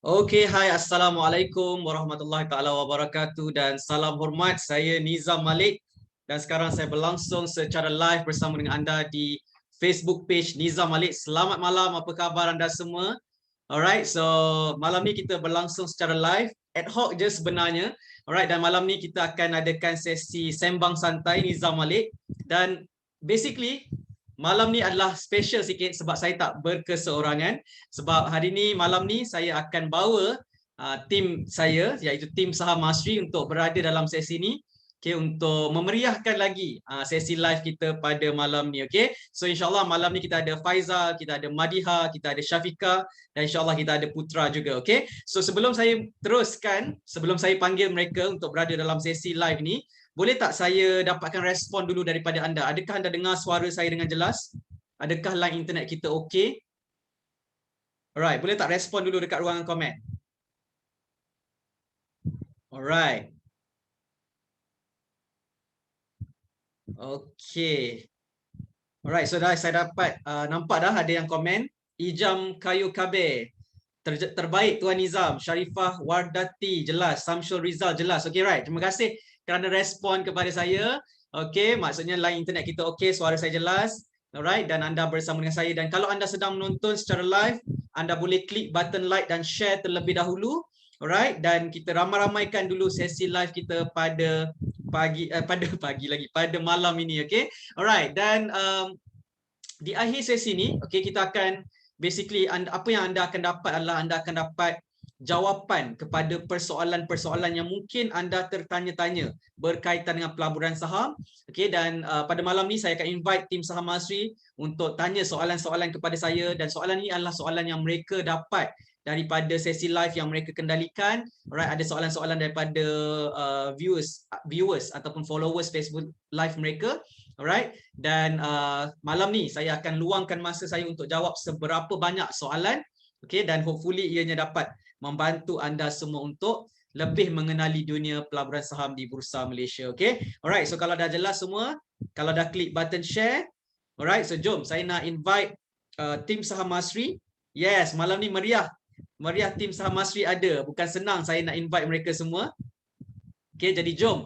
Okey, hai, Assalamualaikum warahmatullahi taala wabarakatuh dan salam hormat. Saya Nizam Malik dan sekarang saya berlangsung secara live bersama dengan anda di Facebook page Nizam Malik. Selamat malam, apa khabar anda semua? Alright, so malam ni kita berlangsung secara live, ad hoc je sebenarnya. Alright, dan malam ni kita akan adakan sesi sembang santai Nizam Malik dan basically malam ni adalah special sikit sebab saya tak berkeseorangan. Sebab hari ni malam ni saya akan bawa tim saya iaitu tim Saham Masri untuk berada dalam sesi ni. Okay, untuk memeriahkan lagi sesi live kita pada malam ni. Okay, so insyaAllah malam ni kita ada Faizal, kita ada Madiha, kita ada Syafiqah dan insyaAllah kita ada Putra juga. Okay, so sebelum saya teruskan, sebelum saya panggil mereka untuk berada dalam sesi live ni, boleh tak saya dapatkan respon dulu daripada anda? Adakah anda dengar suara saya dengan jelas? Adakah line internet kita okey? Alright, boleh tak respon dulu dekat ruangan komen? Alright. Okey. Alright, so dah saya dapat nampak dah ada yang komen. Ijam Kayu Kabir. Terbaik Tuan Nizam. Sharifah Wardati jelas. Samsul Rizal jelas. Okey, right. Terima kasih kerana respon kepada saya. Okey, maksudnya line internet kita okey, suara saya jelas. Alright, dan anda bersama dengan saya. Dan kalau anda sedang menonton secara live, anda boleh klik button like dan share terlebih dahulu. Alright, dan kita ramai-ramaikan dulu sesi live kita pada pada malam ini, okey. Alright, dan di akhir sesi ni, okey, kita akan basically apa yang anda akan dapat adalah anda akan dapat jawapan kepada persoalan-persoalan yang mungkin anda tertanya-tanya berkaitan dengan pelaburan saham. Okey, dan pada malam ni saya akan invite tim Saham Masri untuk tanya soalan-soalan kepada saya, dan soalan ini adalah soalan yang mereka dapat daripada sesi live yang mereka kendalikan. Alright, ada soalan-soalan daripada viewers ataupun followers Facebook live mereka. Alright, dan malam ni saya akan luangkan masa saya untuk jawab seberapa banyak soalan. Okay, dan hopefully ianya dapat membantu anda semua untuk lebih mengenali dunia pelaburan saham di Bursa Malaysia. Okay, alright, so kalau dah jelas semua, kalau dah klik button share, alright, so jom saya nak invite tim Saham Masri. Yes, malam ni meriah tim Saham Masri ada. Bukan senang saya nak invite mereka semua. Okay, jadi jom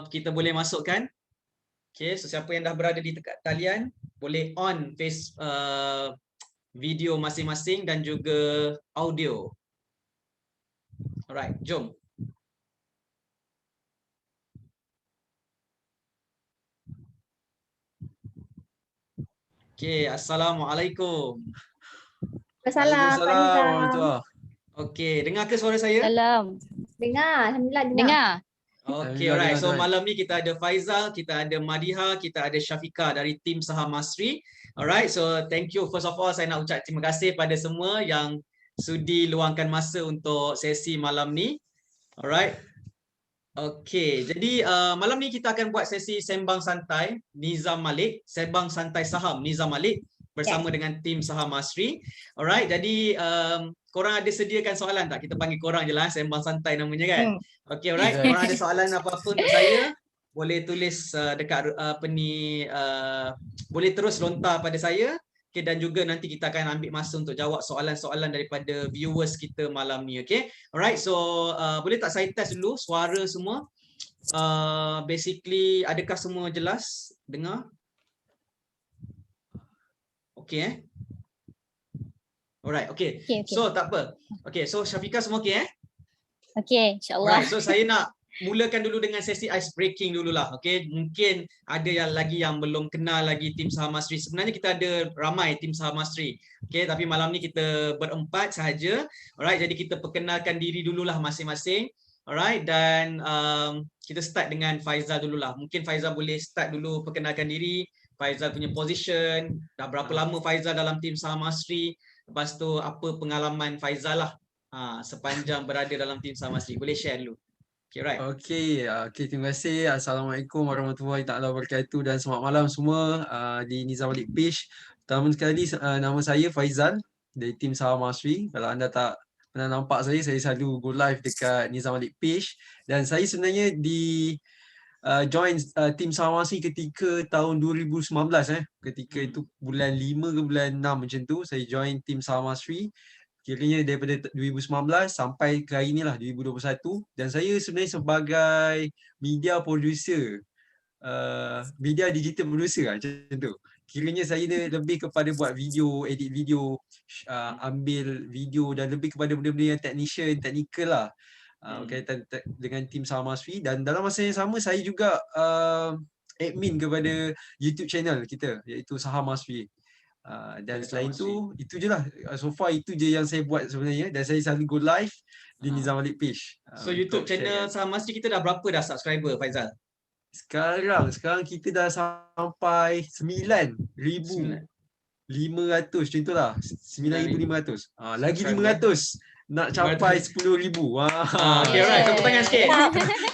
kita boleh masukkan. Okay, so siapa yang dah berada di dekat talian boleh on video masing-masing dan juga audio. Alright, jom. Okay, Assalamualaikum. Assalamualaikum. Okay, dengar ke suara saya? Salam. Dengar, alhamdulillah dengar. Okay, alright. So malam ni kita ada Faizal, kita ada Madiha, kita ada Syafiqah dari tim Saham Masri. Alright, so thank you. First of all, saya nak ucap terima kasih pada semua yang sudi luangkan masa untuk sesi malam ni. Alright. Okay, jadi malam ni kita akan buat sesi sembang santai Nizam Malik, sembang santai saham Nizam Malik bersama dengan tim Saham Masri. Alright, jadi korang ada sediakan soalan tak? Kita panggil korang je lah, sembang santai namanya kan. Okay, alright. Korang ada soalan apa-apa untuk saya, boleh tulis dekat boleh terus lontar pada saya. Okay, dan juga nanti kita akan ambil masa untuk jawab soalan-soalan daripada viewers kita malam ni. Okay, alright. So boleh tak saya test dulu suara semua? Basically, adakah semua jelas dengar? Okay, alright, okay. So tak apa. Okay, so Syafiqah semua okay Okay, insyaAllah. Alright, so saya nak mulakan dulu dengan sesi ice breaking dululah. Okay, mungkin ada yang lagi yang belum kenal lagi tim Saham Masri. Sebenarnya kita ada ramai tim Saham Masri. Okay, tapi malam ni kita berempat sahaja. Alright, jadi kita perkenalkan diri dululah masing-masing. Alright, dan kita start dengan Faizal dululah. Mungkin Faizal boleh start dulu perkenalkan diri. Faizal punya position, dah berapa lama Faizal dalam tim Saham Masri, lepas tu apa pengalaman Faizal lah sepanjang berada dalam tim Saham Masri. Boleh share dulu. Okay, right. Okay, terima kasih. Assalamualaikum warahmatullahi taala wabarakatuh dan selamat malam semua di Nizam Malik Page. Pertama sekali nama saya Faizal dari tim Saham Masri. Kalau anda tak pernah nampak saya selalu go live dekat Nizam Malik Page, dan saya sebenarnya join tim Saham Masri ketika tahun 2019 ketika itu bulan 5 ke bulan 6 macam tu saya join tim Saham Masri. kiranya daripada 2019 sampai ke hari ni lah 2021, dan saya sebenarnya sebagai media producer, media digital producer lah, macam tu. Kiranya saya lebih kepada buat video, edit video, ambil video dan lebih kepada benda-benda yang technical lah, berkaitan dengan tim Saha Masri. Dan dalam masa yang sama saya juga admin kepada YouTube channel kita iaitu Saha Masri. Dan selain tu, itu je lah. So far itu je yang saya buat sebenarnya, dan saya selalu go live di Nizam Malik page. So YouTube channel Saha Masri kita dah berapa dah subscriber, Faizal? Sekarang kita dah sampai 9,500 macam itulah. 9,500. Lagi 500 nak capai 10,000. Okay, alright. Tepuk tangan sikit.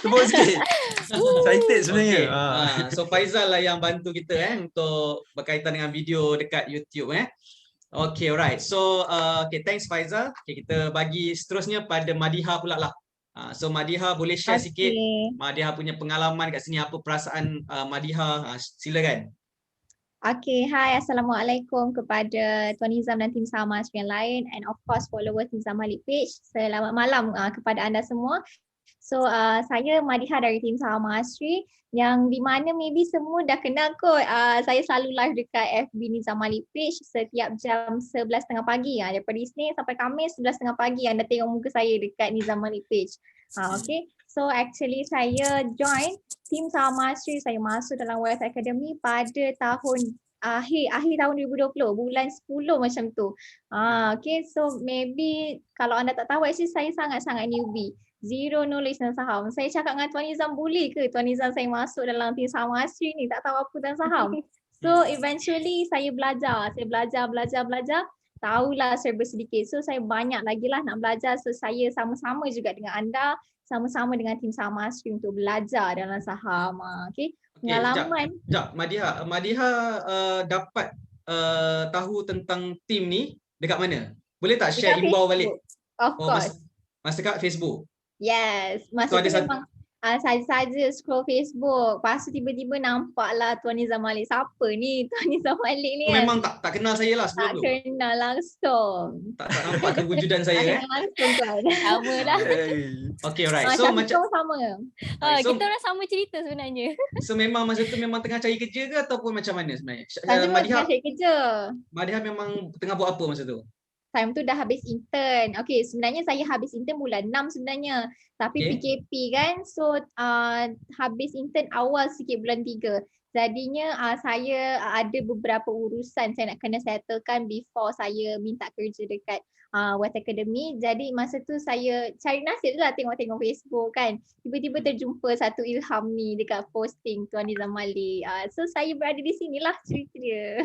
Tepuk sikit. Excited sebenarnya. Okay. So Faizal lah yang bantu kita untuk berkaitan dengan video dekat YouTube Okay, alright. So okay, thanks Faizal. Okay, kita bagi seterusnya pada Madiha pula lah. So Madiha boleh share sikit Madiha punya pengalaman kat sini, apa perasaan Madiha, silakan. Okay, hai, Assalamualaikum kepada Tuan Nizam dan tim Saha Masri yang lain, and of course followers Nizam Malik page. Selamat malam kepada anda semua. So saya Madiha dari tim Saha Masri, yang di mana maybe semua dah kenal kot. Saya selalu live dekat FB Nizam Malik page setiap jam 11.30 pagi. Daripada Isnin sampai Khamis 11.30 pagi anda tengok muka saya dekat Nizam Malik page. Okay. So actually saya join tim Saha Masri, saya masuk dalam Wealth Academy pada tahun akhir tahun 2020, bulan 10 macam tu. Okay, so maybe kalau anda tak tahu, actually saya sangat-sangat newbie. Zero knowledge tentang saham. Saya cakap dengan Tuan Nizam, boleh ke Tuan Nizam saya masuk dalam tim Saha Masri ni, tak tahu apa tentang saham. So eventually saya belajar, tahulah serba sedikit. So saya banyak lagi lah nak belajar. So saya sama-sama juga dengan anda, sama-sama dengan tim Saha Masri untuk belajar dalam saham. Okay. Pengalaman. Madiha dapat tahu tentang tim ni dekat mana? Boleh tak share imbau balik? Of course. Masa kat Facebook? Yes. Masa tu memang saja scroll Facebook. Lepas tu tiba-tiba nampaklah Tuan Nizam Malik. Siapa ni Tuan Nizam Malik ni? Memang tak kenal saya lah sebelum tu? Tak kenal langsung. Tak nampak kewujudan saya langsung kan. Sama dah. Okay, alright. So macam sama. Kita orang sama cerita sebenarnya. So memang masa tu memang tengah cari kerja ke ataupun macam mana sebenarnya? Tengah cari kerja. Madiha memang tengah buat apa masa tu? Time tu dah habis intern. Okay, sebenarnya saya habis intern bulan 6 sebenarnya. Tapi PKP kan. So habis intern awal sikit bulan 3. Jadinya saya ada beberapa urusan saya nak kena settlekan before saya minta kerja dekat Wealth Academy. Jadi masa tu saya cari nasib lah, tengok-tengok Facebook kan. Tiba-tiba terjumpa satu ilham ni dekat posting Tuan Nizam Malik. So saya berada di sinilah cerita dia.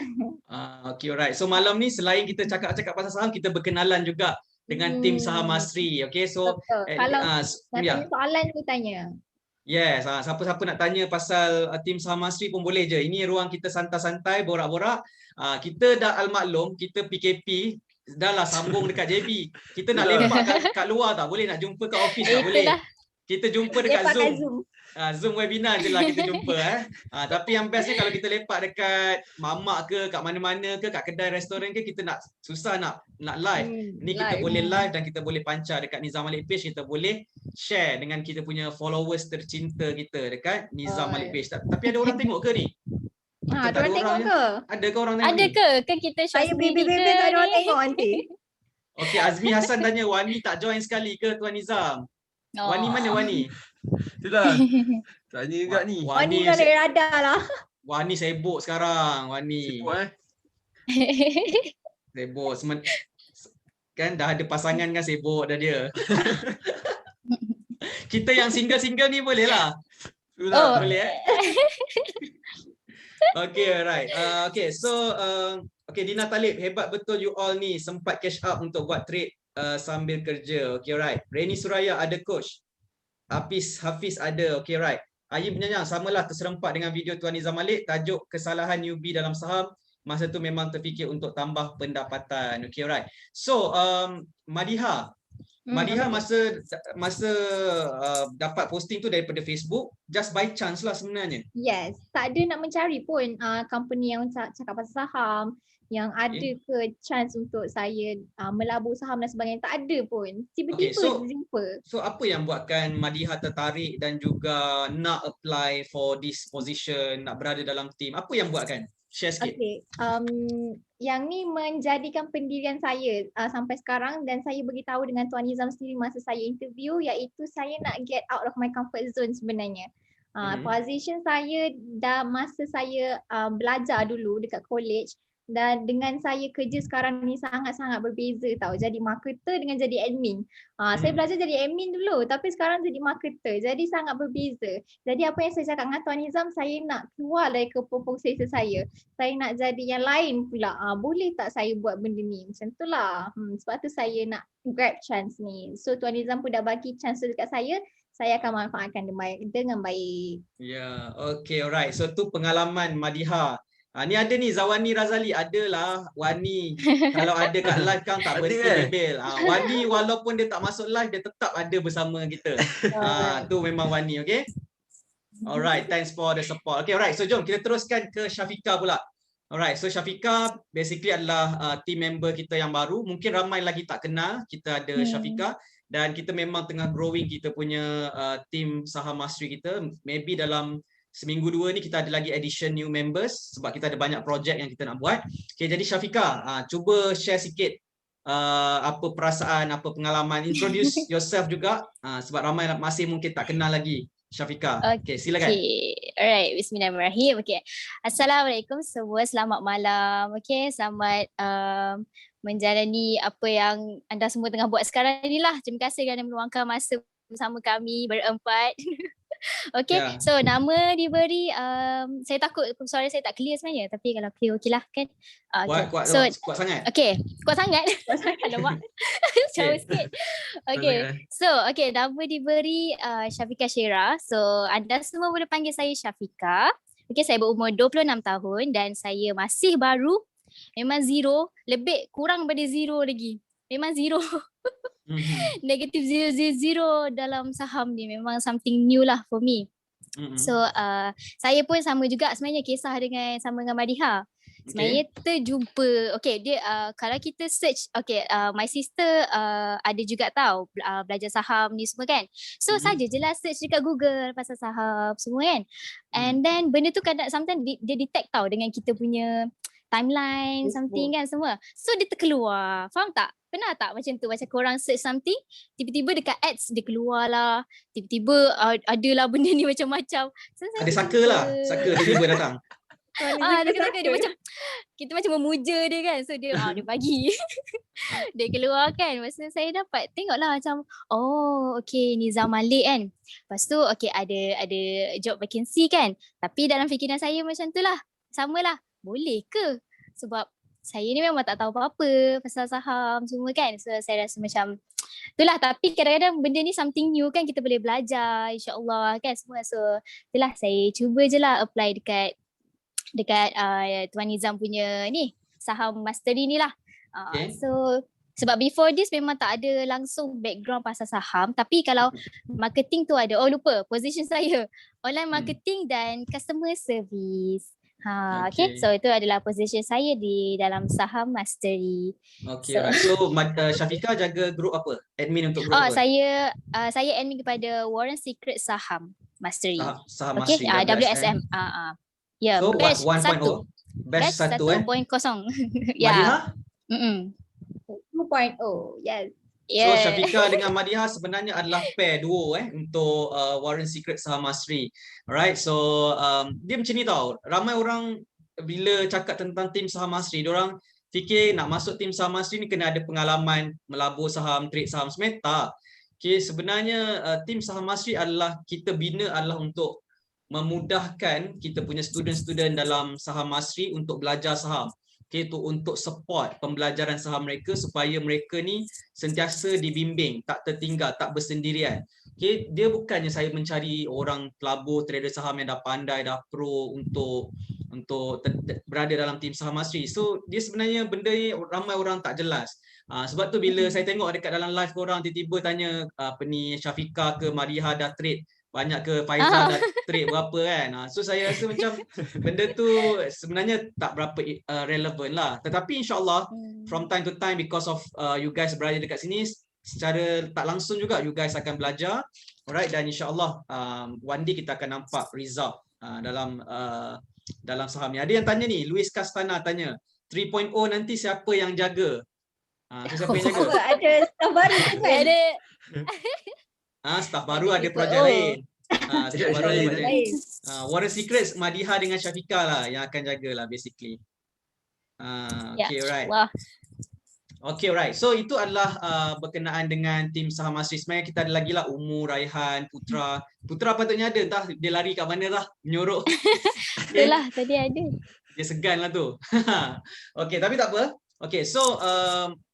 Okay, alright. So malam ni selain kita cakap-cakap pasal saham, kita berkenalan juga dengan tim Saha Masri. Okay, so kalau nak tanya soalan tu tanya. Yes, siapa-siapa nak tanya pasal tim Saha Masri pun boleh je. Ini ruang kita santai-santai, borak-borak. Kita dah almaklum, kita PKP, dah lah sambung dekat JB. Kita nak lepak kat luar tak? Boleh nak jumpa kat office tak? Boleh. Kita jumpa dekat Zoom. Zoom webinar je lah kita jumpa tapi yang bestnya kalau kita lepak dekat mamak ke, kat mana-mana ke, kat kedai restoran ke, kita nak susah nak live. Ni kita boleh live dan kita boleh pancar dekat Nizam Malik page, kita boleh share dengan kita punya followers tercinta kita dekat Nizam Malik page. Tapi ada orang tengok ke ni? Ada orang tengok ke? Ada ke orang tengok? Ada ke? Kan kita short video ke? Tak ada orang tengok nanti. Okey, Azmi Hassan tanya, Wani tak join sekali ke Tuan Nizam? Wani mana Wani? Itulah. Tanya juga ni. Wani kan ada radar lah. Wani sibuk sekarang, Wani. Sibuk Sibuk. Kan dah ada pasangan kan, sibuk dah dia. Kita yang single-single ni boleh lah. Boleh Okay, alright. Okay, so okay, Dina Talib, hebat betul you all ni sempat cash up untuk buat trade sambil kerja. Okay, alright. Reni Suraya ada coach. Hafiz ada. Okay, right. Ayim Penyayang samalah terserempak dengan video Tuan Nizam Malik, tajuk kesalahan newbie dalam saham. Masa tu memang terfikir untuk tambah pendapatan. Okay, right. So Madiha, Madiha masa dapat posting tu daripada Facebook, just by chance lah sebenarnya. Yes, tak ada nak mencari pun company yang cakap pasal saham, yang ada ke chance untuk saya melabur saham dan sebagainya. Tak ada pun. Tiba-tiba jumpa. So apa yang buatkan Madiha tertarik dan juga nak apply for this position, nak berada dalam team? Apa yang buatkan? Share sikit. Okay, yang ni menjadikan pendirian saya sampai sekarang, dan saya beritahu dengan Tuan Nizam sendiri masa saya interview, iaitu saya nak get out of my comfort zone sebenarnya. Position saya dah masa saya belajar dulu dekat college, dan dengan saya kerja sekarang ni sangat-sangat berbeza tau. Jadi marketer dengan jadi admin. Saya belajar jadi admin dulu, tapi sekarang jadi marketer. Jadi sangat berbeza. Jadi apa yang saya cakap dengan Tuan Nizam, saya nak keluar dari comfort zone saya. Saya nak jadi yang lain pula. Boleh tak saya buat benda ni? Macam tu lah. Sebab tu saya nak grab chance ni. So Tuan Nizam pun dah bagi chance tu dekat saya akan manfaatkan dengan baik. Ya, okay, alright. So tu pengalaman Madiha. Ni ada ni Zawani Razali, adalah Wani. Kalau ada kat live kan tak berhenti bebel. Wani walaupun dia tak masuk live, dia tetap ada bersama kita. Tu memang Wani, okay? Alright, thanks for the support. Okay, alright. So jom kita teruskan ke Syafiqah pula. Alright, so Syafiqah basically adalah team member kita yang baru. Mungkin ramai lagi tak kenal kita ada Syafiqah, dan kita memang tengah growing kita punya team Saham Mastery kita. Maybe dalam seminggu dua ni kita ada lagi addition new members sebab kita ada banyak projek yang kita nak buat. Okay, jadi Syafiqah, cuba share sikit apa perasaan, apa pengalaman, introduce yourself juga sebab ramai masih mungkin tak kenal lagi Syafiqah. Okay, silakan. Okay. Alright, bismillahirrahmanirrahim. Okay. Assalamualaikum semua, selamat malam. Okay, selamat menjalani apa yang anda semua tengah buat sekarang ni lah. Terima kasih kerana meluangkan masa bersama kami berempat. Okay, so nama diberi, saya takut suara saya tak clear sebenarnya, tapi kalau clear okey lah kan. Kuat sangat. Okay, kuat sangat. Alamak, jauh sikit. Okay, so okay, nama diberi Syafiqah Syera. So anda semua boleh panggil saya Syafiqah. Okay, saya berumur 26 tahun dan saya masih baru. Memang zero, lebih kurang pada zero lagi. Memang zero. Negatif 000 dalam saham ni memang something new lah for me. So saya pun sama juga sebenarnya kisah sama dengan Madiha. Sebenarnya terjumpa, okay, dia kalau kita search, okay, my sister ada juga tahu belajar saham ni semua kan. So saja je lah search dekat Google pasal saham semua kan. And then benda tu kadang sometimes dia detect tahu dengan kita punya timeline something kan semua. So dia terkeluar, faham tak? Pernah tak macam tu, macam korang search something, tiba-tiba dekat ads dia keluar lah, tiba-tiba adalah benda ni macam-macam. So, ada saka lah, saka tiba-tiba datang. Dia macam, kita macam memuja dia kan, so dia dia bagi. Dia keluar kan, masa saya dapat tengoklah macam, oh okay, Nizam Malik kan. Lepas tu okay, ada job vacancy kan, tapi dalam fikiran saya macam tu lah, samalah, boleh ke? Sebab saya ni memang tak tahu apa-apa pasal saham semua kan. So saya rasa macam itulah, tapi kadang-kadang benda ni something new kan, kita boleh belajar insya-Allah kan semua. So itulah, saya cuba je lah apply dekat Tuan Nizam punya ni Saham Mastery ni lah. So sebab before this memang tak ada langsung background pasal saham, tapi kalau marketing tu ada. Oh lupa, position saya online marketing dan customer service. Okay, so itu adalah position saya di dalam Saham Mastery. Okay, so Syafiqah jaga grup apa? Admin untuk grup apa? Saya admin kepada Warren Secret Saham Mastery. Saham Mastery, WSM. Ya, so, batch 1. Batch 1 1.0. Ya. 2.0. Yes. So Syafiqah dengan Madiha sebenarnya adalah pair duo untuk Warren Secret Saham Mastery. Alright, so dia macam ni tau. Ramai orang bila cakap tentang tim Saham Mastery, diorang fikir nak masuk tim Saham Mastery ni kena ada pengalaman melabur saham, trade saham. Sebenarnya tak. Okay, sebenarnya tim Saham Mastery adalah kita bina adalah untuk memudahkan kita punya student-student dalam Saham Mastery untuk belajar saham. Okay, itu untuk support pembelajaran saham mereka supaya mereka ni sentiasa dibimbing, tak tertinggal, tak bersendirian. Okay, dia bukannya saya mencari orang pelabur trader saham yang dah pandai, dah pro untuk untuk berada dalam tim saham Masri. So dia sebenarnya benda ni ramai orang tak jelas. Sebab tu bila saya tengok dekat dalam live korang tiba-tiba tanya apa ni Syafiqah ke Mariha dah trade banyak ke, Faizal dah trade berapa kan. So saya rasa macam benda tu sebenarnya tak berapa relevan lah. Tetapi insyaAllah from time to time because of you guys berada dekat sini, secara tak langsung juga you guys akan belajar. Alright, dan insyaAllah one day kita akan nampak result dalam saham ni. Ada yang tanya ni, Luis Castana tanya 3.0 nanti siapa yang jaga? So siapa yang jaga? Ada staff baru kan? Ada. Staff baru ada projek lain. Staff baru ada projek Lain. Warren Secrets Madiha dengan Syafiqah lah yang akan jaga lah basically. Okay, right. Wah. Okay, right. So itu adalah berkenaan dengan tim saham Masri. Sebenarnya kita ada lagi lah Umu, Raihan, Putra. Putra patutnya ada, entah dia lari kat mana lah, menyorok. Itulah tadi ada. Dia segan lah tu. Okay, tapi tak apa. Okay, so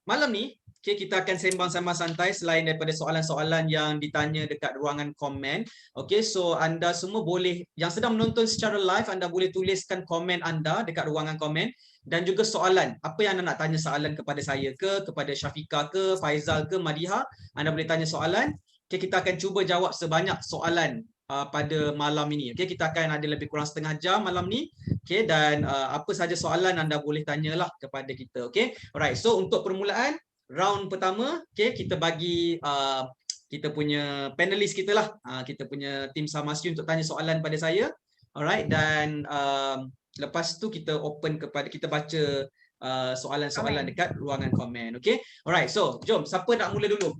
malam ni kita akan sembang-sembang santai selain daripada soalan-soalan yang ditanya dekat ruangan komen. Okay, so anda semua boleh, yang sedang menonton secara live, anda boleh tuliskan komen anda dekat ruangan komen. Dan juga soalan, apa yang anda nak tanya soalan kepada saya ke, kepada Syafiqah ke, Faizal ke, Madiha, anda boleh tanya soalan. Okay, kita akan cuba jawab sebanyak soalan pada malam ini. Okay, kita akan ada lebih kurang setengah jam malam ni. Okay, dan apa sahaja soalan anda boleh tanyalah kepada kita. Okay, alright. So untuk permulaan, round pertama, okay, kita bagi kita punya panelis kita lah. Kita punya tim Saham Masri untuk tanya soalan pada saya. Alright, dan lepas tu kita open kepada, kita baca soalan-soalan dekat ruangan komen. Okay, alright. So jom, siapa nak mula dulu?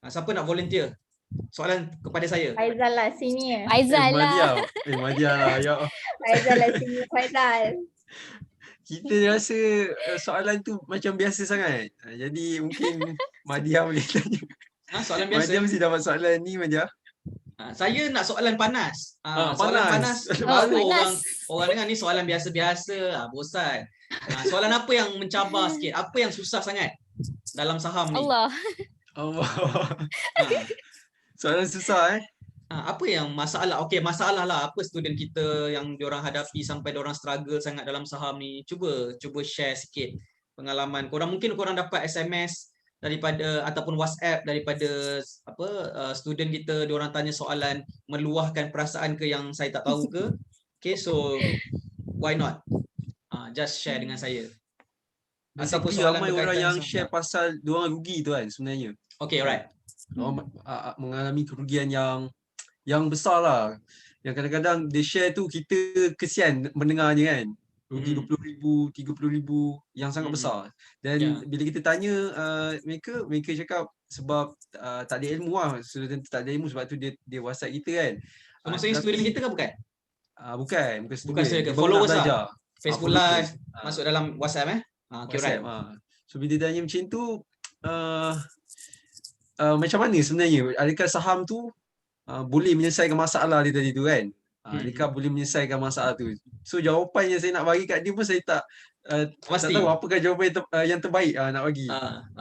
Siapa nak volunteer? Soalan kepada saya. Faizal lah sini. Faizal lah. Madia lah. Ya. Faizal lah sini, Faizal. Kita rasa soalan tu macam biasa sangat. Jadi mungkin Madia boleh tanya. Soalan biasa. Madia mesti dapat soalan ni, Madia. Saya nak soalan panas. panas. Soalan panas. panas. Baru orang dengar ni soalan biasa-biasa. Bosan. Soalan apa yang mencabar sikit? Apa yang susah sangat dalam saham ni? Allah. Soalan susah Apa yang masalah? Okey, masalah lah. Apa student kita yang diorang hadapi sampai diorang struggle sangat dalam saham ni? Cuba share sikit pengalaman. Mungkin korang dapat SMS daripada ataupun WhatsApp daripada student kita, diorang tanya soalan, meluahkan perasaan ke yang saya tak tahu ke? Okay, so why not? Just share dengan saya. Ataupun soalan ramai orang berkaitan yang sama. share pasal diorang rugi tu kan sebenarnya. Okay, alright. Diorang mengalami kerugian yang besar lah. Yang kadang-kadang dia share tu kita kesian mendengarnya kan. Rugi 20,000, 30,000 yang sangat besar. Dan bila kita tanya mereka cakap sebab tak ada ilmu lah. Student tak ada ilmu sebab tu dia WhatsApp kita kan. Maksudnya student kita kan bukan? Bukan student. Baru Followers nak belajar. Facebook Live masuk dalam WhatsApp okay, WhatsApp, right. So bila dia tanya macam tu macam mana sebenarnya? Adakah saham tu boleh menyelesaikan masalah dia tadi tu kan? Adakah boleh menyelesaikan masalah tu? So jawapan yang saya nak bagi kat dia pun saya tak tahu apakah jawapan yang terbaik nak bagi.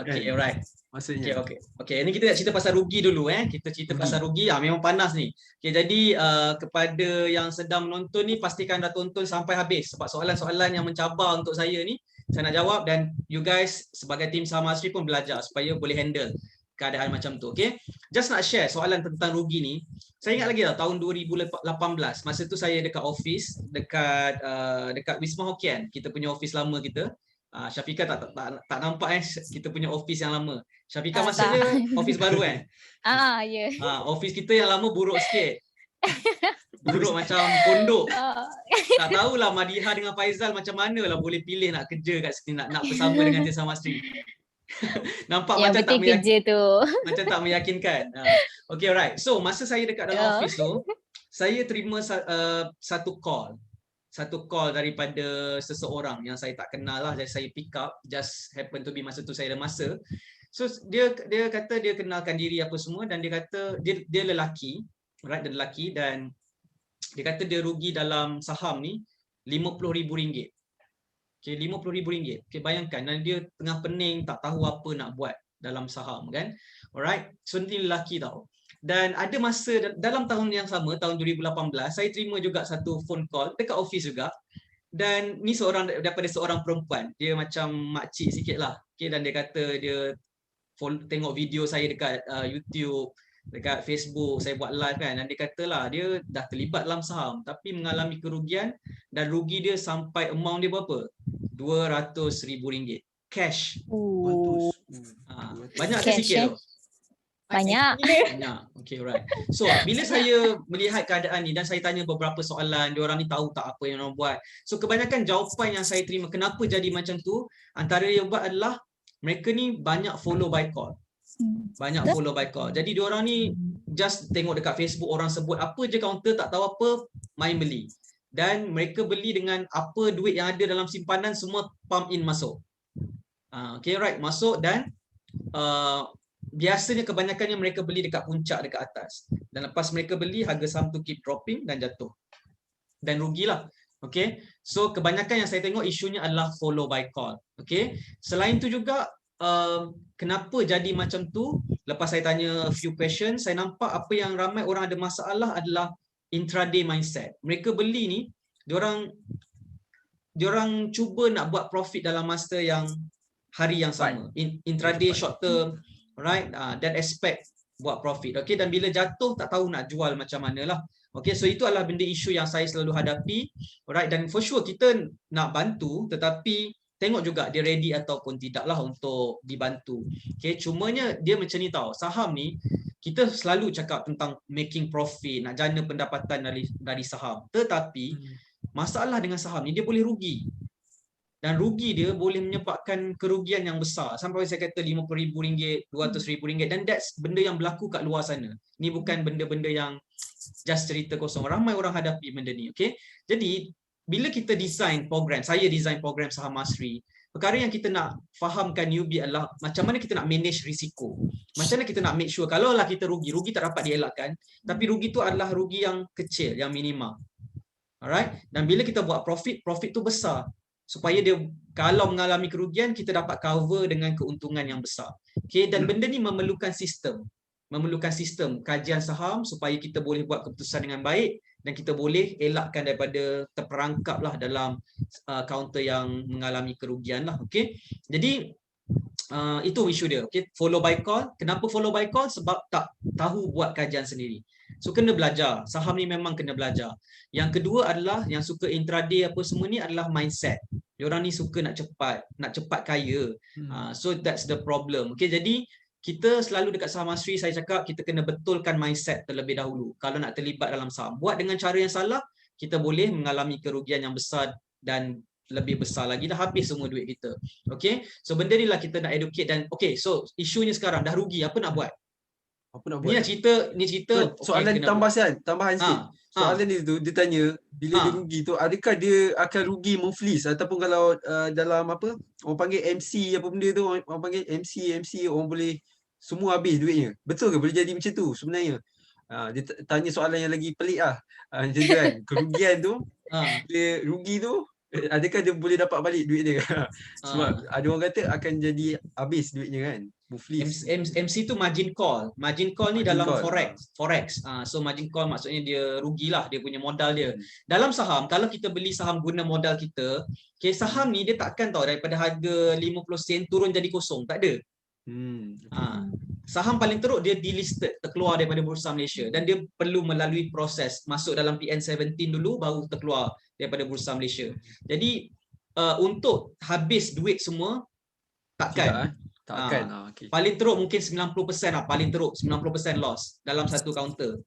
Okay, kan? alright. Maksudnya. Okay. Ini kita nak cerita pasal rugi dulu Kita cerita pasal rugi. Memang panas ni. Okay, jadi kepada yang sedang menonton ni, pastikan dah tonton sampai habis sebab soalan-soalan yang mencabar untuk saya ni saya nak jawab, dan you guys sebagai tim Saham Masri pun belajar supaya boleh handle keadaan macam tu. Okay, just nak share soalan tentang rugi ni. Saya ingat lagi lah tahun 2018, masa tu saya dekat office dekat Wisma Hokkien, kita punya office lama kita. Syafiqah tak nampak kita punya office yang lama. Syafiqah maksudnya office baru ya. Office kita yang lama buruk sikit. Buruk macam pondok. Tak tahulah Madiha dengan Faizal macam mana lah boleh pilih nak kerja kat sini, nak bersama dengan Tim Saham Masri. Nampak yang macam macam tak meyakinkan. Okay, alright. So masa saya dekat dalam office tu, saya terima satu call daripada seseorang yang saya tak kenal lah. Jadi saya pick up, just happen to be masa tu saya ada masa. So dia kata dia kenalkan diri apa semua, dan dia kata dia lelaki, right? Dia lelaki dan dia kata dia rugi dalam saham ni RM50,000. Okay, RM50,000. Okay, bayangkan, dan dia tengah pening, tak tahu apa nak buat dalam saham kan. Alright, so ni lelaki tau. Dan ada masa dalam tahun yang sama, tahun 2018, saya terima juga satu phone call dekat office juga. Dan ni daripada seorang perempuan. Dia macam makcik sikit lah. Okay, dan dia kata dia tengok video saya dekat YouTube, dekat Facebook, saya buat live kan. Dan dia kata lah, dia dah terlibat dalam saham tapi mengalami kerugian dan rugi dia sampai amount dia berapa? RM200,000. Cash. Banyak ke Cash, sikit tu? Banyak. Banyak. Okay, right. So, bila saya melihat keadaan ni dan saya tanya beberapa soalan, diorang ni tahu tak apa yang orang buat. So, kebanyakan jawapan yang saya terima, kenapa jadi macam tu, antara yang buat adalah mereka ni banyak follow by call. Banyak follow by call. Jadi diorang ni just tengok dekat Facebook orang sebut apa je counter, tak tahu apa, main beli. Dan mereka beli dengan apa duit yang ada dalam simpanan, semua pump in masuk. Okay, right, masuk dan biasanya kebanyakannya mereka beli dekat puncak, dekat atas. Dan lepas mereka beli, harga saham tu keep dropping dan jatuh. Dan rugilah. Okay, so kebanyakan yang saya tengok isunya adalah follow by call. Okay, selain tu juga kenapa jadi macam tu, lepas saya tanya a few questions, saya nampak apa yang ramai orang ada masalah adalah intraday mindset. Mereka beli ni, diorang cuba nak buat profit dalam masa yang hari yang sama. Intraday, short term, right? That aspect buat profit. Okay, dan bila jatuh tak tahu nak jual macam mana lah. Okay, so itu adalah benda isu yang saya selalu hadapi. Alright, dan for sure kita nak bantu, tetapi tengok juga dia ready ataupun tidaklah untuk dibantu. Okay, cumanya dia macam ni tau. Saham ni, kita selalu cakap tentang making profit, nak jana pendapatan dari saham. Tetapi, masalah dengan saham ni, dia boleh rugi. Dan rugi dia boleh menyebabkan kerugian yang besar. Sampai saya kata RM50,000, RM200,000. Dan that's benda yang berlaku kat luar sana. Ni bukan benda-benda yang just cerita kosong. Ramai orang hadapi benda ni. Okay? Jadi, bila kita design program, saya design program Saham Masri, perkara yang kita nak fahamkan newbie adalah macam mana kita nak manage risiko. Macam mana kita nak make sure, kalau lah kita rugi tak dapat dielakkan, tapi rugi tu adalah rugi yang kecil, yang minima. Alright? Dan bila kita buat profit tu besar. Supaya dia, kalau mengalami kerugian, kita dapat cover dengan keuntungan yang besar. Okay? Dan benda ni memerlukan sistem. Memerlukan sistem kajian saham supaya kita boleh buat keputusan dengan baik dan kita boleh elakkan daripada terperangkap lah dalam counter yang mengalami kerugian lah. Okay? Jadi itu isu dia. Okay? Follow by call. Kenapa follow by call? Sebab tak tahu buat kajian sendiri. So kena belajar. Saham ni memang kena belajar. Yang kedua adalah yang suka intraday apa semua ni adalah mindset. Diorang ni suka nak cepat kaya. So that's the problem. Okay, jadi kita selalu dekat Saham Masri, saya cakap kita kena betulkan mindset terlebih dahulu kalau nak terlibat dalam saham. Buat dengan cara yang salah, kita boleh mengalami kerugian yang besar dan lebih besar lagi, dah habis semua duit kita. Okay, so benda ni lah kita nak educate. Dan okay, so isunya sekarang dah rugi, apa nak buat? Apa nak buat? Ni cerita soalan tambahan sikit. Soalan dia tanya, bila dia rugi tu, adakah dia akan rugi muflis ataupun kalau dalam apa orang panggil MC apa benda tu, orang panggil MC orang boleh semua habis duitnya. Betul ke boleh jadi macam tu sebenarnya? Dia tanya soalan yang lagi pelik lah. Macam tu kan. Kerugian tu, dia rugi tu, adakah dia boleh dapat balik duit dia? Sebab ada orang kata akan jadi habis duitnya kan. Muflis. MC tu margin call. Margin call ni dalam forex. So margin call maksudnya dia rugilah dia punya modal dia. Dalam saham, kalau kita beli saham guna modal kita, okay, saham ni dia takkan tahu daripada harga 50 sen turun jadi kosong, tak ada. Saham paling teruk dia delisted, terkeluar daripada Bursa Malaysia dan dia perlu melalui proses masuk dalam PN17 dulu baru terkeluar daripada Bursa Malaysia. Jadi untuk habis duit semua takkan. Okay. Paling teruk mungkin 90% lah, paling teruk 90% loss dalam satu counter.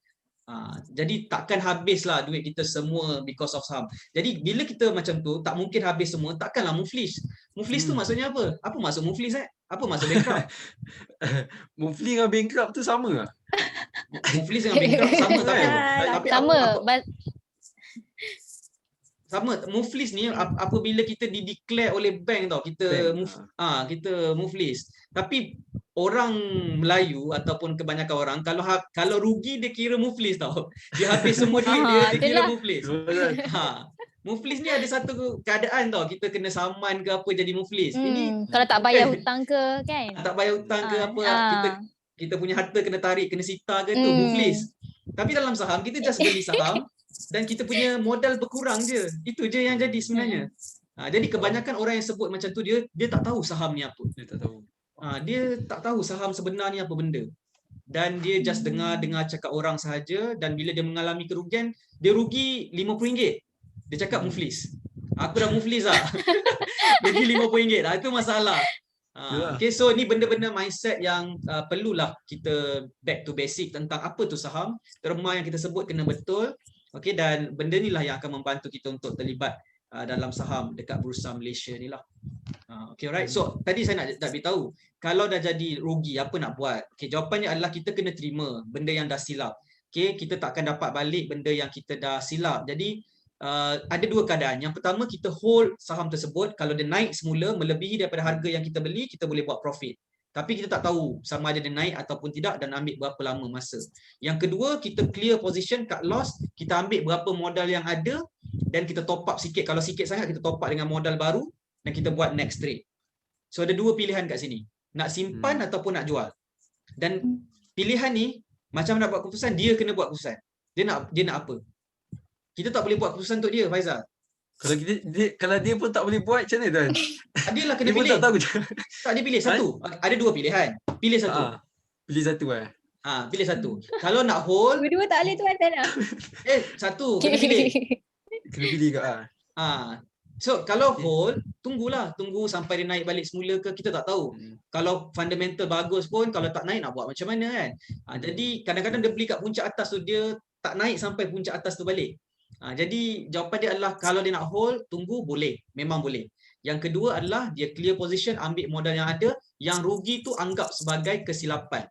Jadi takkan habislah duit kita semua because of saham. Jadi bila kita macam tu, tak mungkin habis semua, takkanlah muflis. Muflis tu maksudnya apa? Apa maksud muflis Apa maksud bankrupt? Muflis dengan bankrupt tu sama lah. Muflis dengan bankrupt sama tapi sama. Sama. Muflis ni apabila kita dideclare oleh bank tau, kita muflis. Tapi orang Melayu ataupun kebanyakan orang kalau rugi dia kira muflis tau. Dia habis semua duit dia kira muflis. Muflis ni ada satu keadaan tau, kita kena saman ke apa jadi muflis. Ini kalau tak bayar hutang ke kan. Tak bayar hutang ke apa, kita punya harta kena tarik, kena sita ke tu muflis. Tapi dalam saham kita just beli saham, dan kita punya modal berkurang je. Itu je yang jadi sebenarnya. Jadi kebanyakan orang yang sebut macam tu dia tak tahu saham ni apa. Dia tak tahu. Dia tak tahu saham sebenarnya apa benda. Dan dia just dengar cakap orang sahaja, dan bila dia mengalami kerugian, dia rugi RM50. Dia cakap muflis. Aku dah muflis lah. Rugi RM50. Itu masalah. Okay, so ni benda-benda mindset yang perlulah kita back to basic tentang apa tu saham. Terma yang kita sebut kena betul. Okay, dan benda ni lah yang akan membantu kita untuk terlibat dalam saham dekat Bursa Malaysia ni lah. Okay, right. So tadi saya nak beritahu, kalau dah jadi rugi apa nak buat? Okay, jawapannya adalah kita kena terima benda yang dah silap. Okay, kita takkan dapat balik benda yang kita dah silap. Jadi ada dua keadaan. Yang pertama, kita hold saham tersebut. Kalau dia naik semula melebihi daripada harga yang kita beli, kita boleh buat profit. Tapi kita tak tahu sama ada dia naik ataupun tidak dan ambil berapa lama masa. Yang kedua, kita clear position, cut loss, kita ambil berapa modal yang ada dan kita top up sikit. Kalau sikit sangat, kita top up dengan modal baru dan kita buat next trade. So ada dua pilihan kat sini. Nak simpan ataupun nak jual. Dan pilihan ni, macam nak buat keputusan, dia kena buat keputusan. Dia nak apa? Kita tak boleh buat keputusan untuk dia, Faizal. Kalau dia pun tak boleh buat, macam mana Tuan? Dia lah kena Dia pun pilih. tak tahu je. Tak, dia pilih satu. Ada dua pilihan. Pilih satu. Pilih satu Pilih satu. Kalau nak hold, Dua-dua tak boleh tuan, tak nak. satu kena pilih. Kena pilih kat So kalau hold, tunggu sampai dia naik balik semula ke, kita tak tahu. Kalau fundamental bagus pun, kalau tak naik nak buat macam mana kan. Jadi kadang-kadang dia beli kat puncak atas tu, dia tak naik sampai puncak atas tu balik. Jadi jawapan dia adalah kalau dia nak hold, tunggu, boleh. Memang boleh. Yang kedua adalah dia clear position, ambil modal yang ada. Yang rugi tu anggap sebagai kesilapan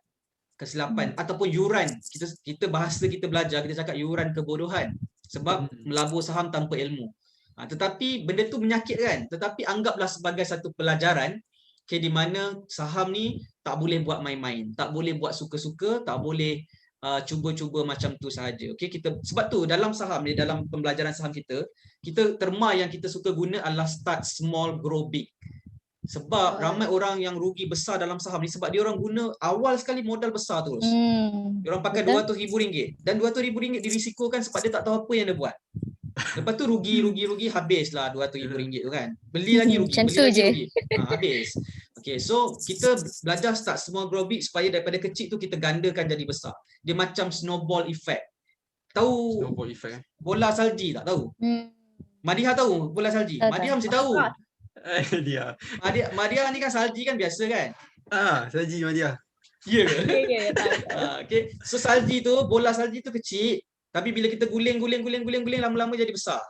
ataupun yuran. Kita bahasa kita belajar, kita cakap yuran kebodohan sebab melabur saham tanpa ilmu. Tetapi benda tu menyakitkan, tetapi anggaplah sebagai satu pelajaran, di mana saham ni tak boleh buat main-main, tak boleh buat suka-suka, tak boleh cuba-cuba macam tu sahaja. Sebab tu dalam saham ni, dalam pembelajaran saham kita terma yang kita suka guna adalah start small grow big. Sebab ramai orang yang rugi besar dalam saham ni sebab dia orang guna awal sekali modal besar terus. Dia orang pakai RM200,000 dan RM200,000 dirisikokan sebab dia tak tahu apa yang dia buat. Lepas tu rugi habislah RM200,000 tu kan. Beli lagi rugi, rugi. Habis. Okay, so kita belajar start small grow big supaya daripada kecil tu kita gandakan jadi besar. Dia macam snowball effect. Tahu snowball effect bola salji tak tahu? Madiha tahu bola salji? Madiha mesti tahu. Madiha ni kan salji kan biasa kan? Salji Madiha. Ya ke? Okay. So salji tu, bola salji tu kecil, tapi bila kita guling lama-lama jadi besar.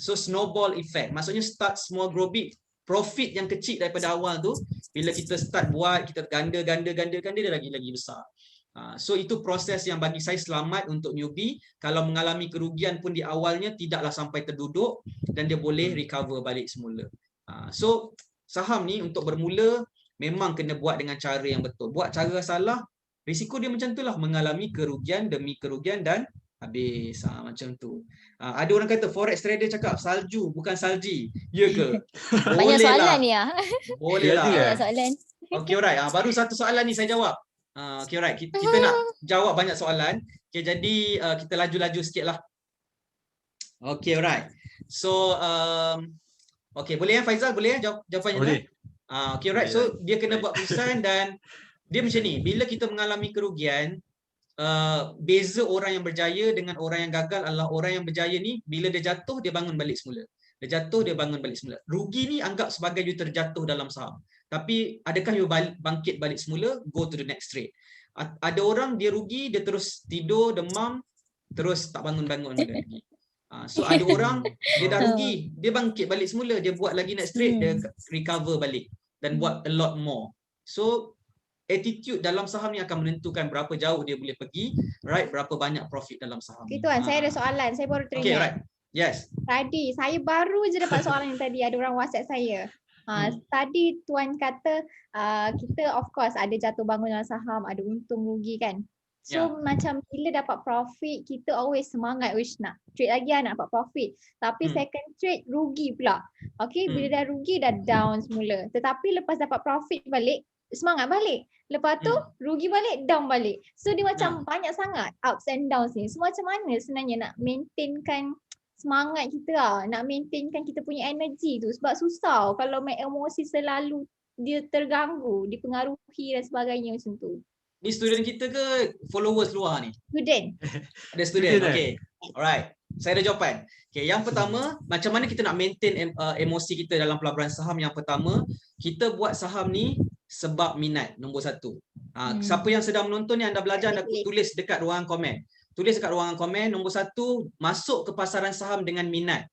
So snowball effect. Maksudnya start small grow big. Profit yang kecil daripada awal tu, bila kita start buat, kita ganda dia lagi besar. So itu proses yang bagi saya selamat untuk newbie. Kalau mengalami kerugian pun di awalnya tidaklah sampai terduduk dan dia boleh recover balik semula. So saham ni untuk bermula memang kena buat dengan cara yang betul. Buat cara salah, risiko dia macam itulah, mengalami kerugian demi kerugian dan habis. Macam tu. Ada orang kata forex trader cakap salju bukan salji. Ya ke? Banyak soalan ni Boleh lah. Banyak soalan. Okay, alright. Baru satu soalan ni saya jawab. Okay, alright. Kita nak jawab banyak soalan. Okay, jadi kita laju-laju sikit lah. Okay, alright. So, okay, boleh Faizal? Boleh jawapannya? Boleh. Okay, alright. So, dia kena buat keputusan dan dia macam ni. Bila kita mengalami kerugian, beza orang yang berjaya dengan orang yang gagal adalah orang yang berjaya ni bila dia jatuh dia bangun balik semula. Dia jatuh dia bangun balik semula. Rugi ni anggap sebagai you terjatuh dalam saham. Tapi adakah you bangkit balik semula, go to the next trade. Ada orang dia rugi, dia terus tidur, demam, terus tak bangun-bangun lagi. So ada orang dia dah rugi, dia bangkit balik semula, dia buat lagi next trade, dia recover balik dan buat a lot more. So attitude dalam saham ni akan menentukan berapa jauh dia boleh pergi, right? Berapa banyak profit dalam saham. Okay Tuan, saya ada soalan. Saya baru teringat. Okay, right. Yes. Tadi saya baru je dapat soalan yang tadi ada orang WhatsApp saya. Tadi Tuan kata kita of course ada jatuh bangun dalam saham, ada untung rugi kan. So macam bila dapat profit, kita always semangat wish nak trade lagi nak dapat profit. Tapi second trade rugi pula. Okay, bila dah rugi dah down semula. Tetapi lepas dapat profit balik, semangat balik. Lepas tu rugi balik, down balik. So dia macam banyak sangat ups and downs ni. So macam mana sebenarnya nak maintainkan semangat kita nak maintainkan kita punya energi tu, sebab susah kalau emosi selalu dia terganggu, dipengaruhi dan sebagainya macam tu. Ni student kita ke followers luar ni? Student. Ada student. Okay. Alright. Saya ada jawapan. Okay, yang pertama, macam mana kita nak maintain emosi kita dalam pelaburan saham? Yang pertama, kita buat saham ni sebab minat, nombor satu. Siapa yang sedang menonton ni, anda belajar, anda tulis dekat ruangan komen. Tulis dekat ruangan komen, nombor satu, masuk ke pasaran saham dengan minat.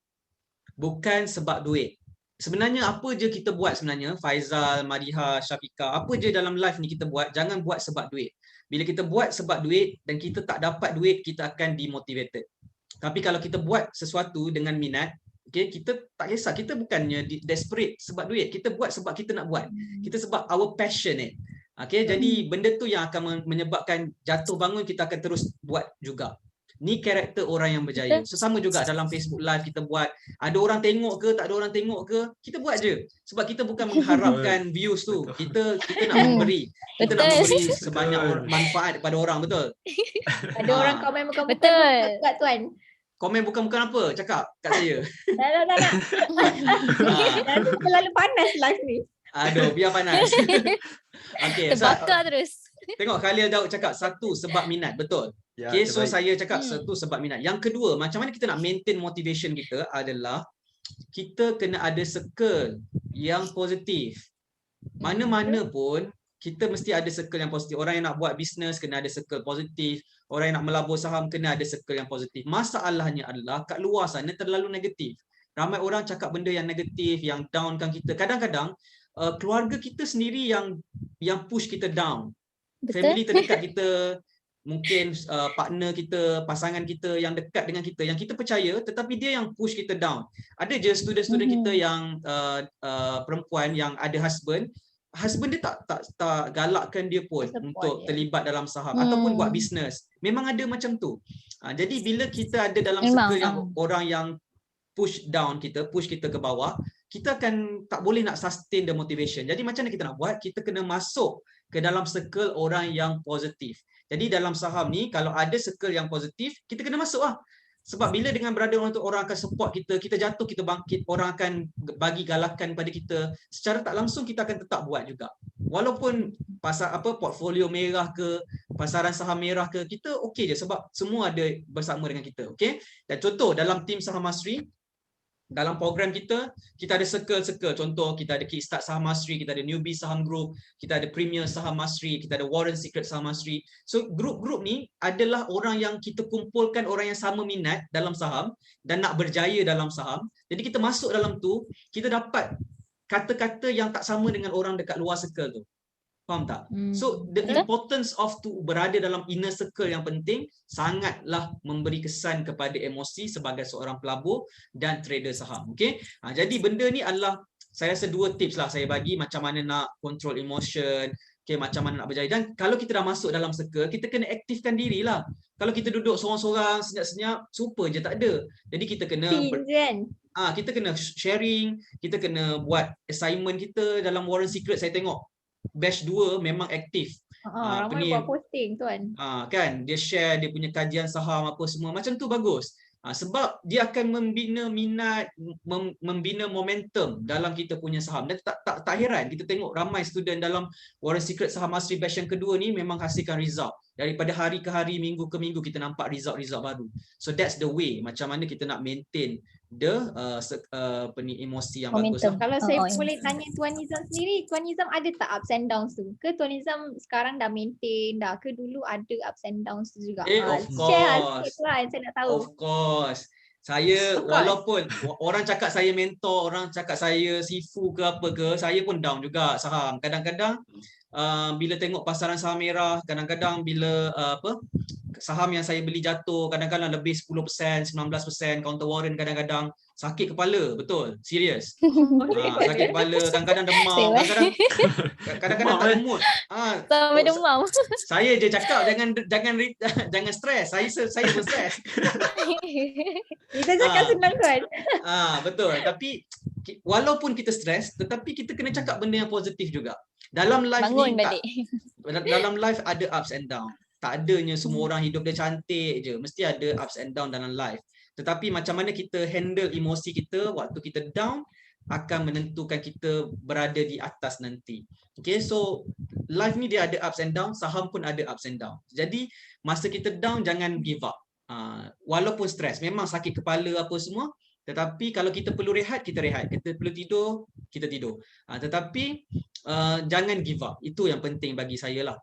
Bukan sebab duit. Sebenarnya apa je kita buat sebenarnya, Faizal, Madiha, Syafiqah, apa je dalam live ni kita buat, jangan buat sebab duit. Bila kita buat sebab duit dan kita tak dapat duit, kita akan demotivated. Tapi kalau kita buat sesuatu dengan minat, okay, kita tak kisah, kita bukannya desperate sebab duit, kita buat sebab kita nak buat. Kita sebab our passionate. Okay, jadi benda tu yang akan menyebabkan jatuh bangun kita akan terus buat juga. Ni karakter orang yang berjaya. So sama juga dalam Facebook Live kita buat. Ada orang tengok ke, tak ada orang tengok ke, kita buat je. Sebab kita bukan mengharapkan views tu. Kita nak memberi. Kita nak memberi sebanyak manfaat kepada orang, betul? Ada orang komen bukan tuan. Komen bukan apa? Cakap kat saya. Tak. Nanti terlalu panas live ni. Aduh, biar panas. Okay, terbakar terus. Tengok Khalil Daud cakap satu sebab minat, betul. Okay, so saya cakap satu sebab minat. Yang kedua, macam mana kita nak maintain motivation kita adalah kita kena ada circle yang positif. Mana-mana pun kita mesti ada circle yang positif. Orang yang nak buat bisnes kena ada circle positif. Orang yang nak melabur saham kena ada circle yang positif. Masalahnya adalah kat luar sana terlalu negatif. Ramai orang cakap benda yang negatif, yang downkan kita. Kadang-kadang keluarga kita sendiri yang push kita down. Betul. Family terdekat kita, mungkin partner kita, pasangan kita yang dekat dengan kita, yang kita percaya, tetapi dia yang push kita down. Ada je student-student kita yang perempuan yang ada husband dia tak galakkan dia pun untuk terlibat dalam saham ataupun buat bisnes. Memang ada macam tu. Jadi bila kita ada dalam circle yang orang yang push down kita, push kita ke bawah, kita akan tak boleh nak sustain the motivation. Jadi macam mana kita nak buat? Kita kena masuk ke dalam circle orang yang positif. Jadi dalam saham ni, kalau ada circle yang positif, kita kena masuk lah. Sebab bila dengan berada orang akan support kita, kita jatuh, kita bangkit, orang akan bagi galakan pada kita. Secara tak langsung kita akan tetap buat juga. Walaupun portfolio merah ke, pasaran saham merah ke, kita okey je sebab semua ada bersama dengan kita. Okey? Dan contoh dalam tim Saham Masri, dalam program kita ada circle-circle. Contoh, kita ada Kickstart Saham Masri, kita ada Newbie Saham Group, kita ada Premier Saham Masri, kita ada Warren Secret Saham Masri. So, grup-grup ni adalah orang yang kita kumpulkan, orang yang sama minat dalam saham dan nak berjaya dalam saham. Jadi, kita masuk dalam tu, kita dapat kata-kata yang tak sama dengan orang dekat luar circle tu. Faham tak? So the importance of to berada dalam inner circle yang penting sangatlah memberi kesan kepada emosi sebagai seorang pelabur dan trader saham. Okey. Jadi benda ni adalah saya rasa dua tips lah saya bagi macam mana nak control emotion, okey, macam mana nak berjaya. Dan kalau kita dah masuk dalam circle, kita kena aktifkan dirilah. Kalau kita duduk seorang-seorang senyap-senyap, super je tak ada. Jadi kita kena kita kena sharing, kita kena buat assignment kita dalam Warren Secret. Saya tengok batch 2 memang aktif. Ramai buat posting tuan. Kan dia share dia punya kajian saham apa semua macam tu bagus. Sebab dia akan membina minat, membina momentum dalam kita punya saham. Dan tak heran kita tengok ramai student dalam Warren Secret Saham Masri batch yang kedua ni memang hasilkan result. Daripada hari ke hari, minggu ke minggu kita nampak result-result baru. So that's the way macam mana kita nak maintain the emosi yang bagus. Kalau saya boleh tanya Tuan Nizam sendiri, Tuan Nizam ada tak ups and downs tu? Ke Tuan Nizam sekarang dah maintain dah, ke dulu ada ups and downs tu juga? Of course. Share lah yang saya nak tahu. Of course. Saya walaupun orang cakap saya mentor, orang cakap saya sifu ke apa ke, saya pun down juga saham. Kadang-kadang bila tengok pasaran saham merah, kadang-kadang bila saham yang saya beli jatuh, kadang-kadang lebih 10%, 19%, counter warrant kadang-kadang sakit kepala, betul, serius. Sakit kepala, kadang-kadang demam, kadang-kadang tak ada mood. Sampai demam. Saya je cakap jangan stres. Saya pun stres. Kita cakap senang kan? Betul. Tapi walaupun kita stres, tetapi kita kena cakap benda yang positif juga. Dalam life Bangun ni balik. dalam life ada ups and down. Tak adanya semua orang hidup dia cantik je. Mesti ada ups and down dalam life. Tetapi macam mana kita handle emosi kita waktu kita down akan menentukan kita berada di atas nanti. Okay, so life ni dia ada ups and down, saham pun ada ups and down. Jadi masa kita down jangan give up. Walaupun stres, memang sakit kepala apa semua, tetapi kalau kita perlu rehat, kita rehat. Kita perlu tidur, kita tidur. Tetapi jangan give up. Itu yang penting bagi saya lah.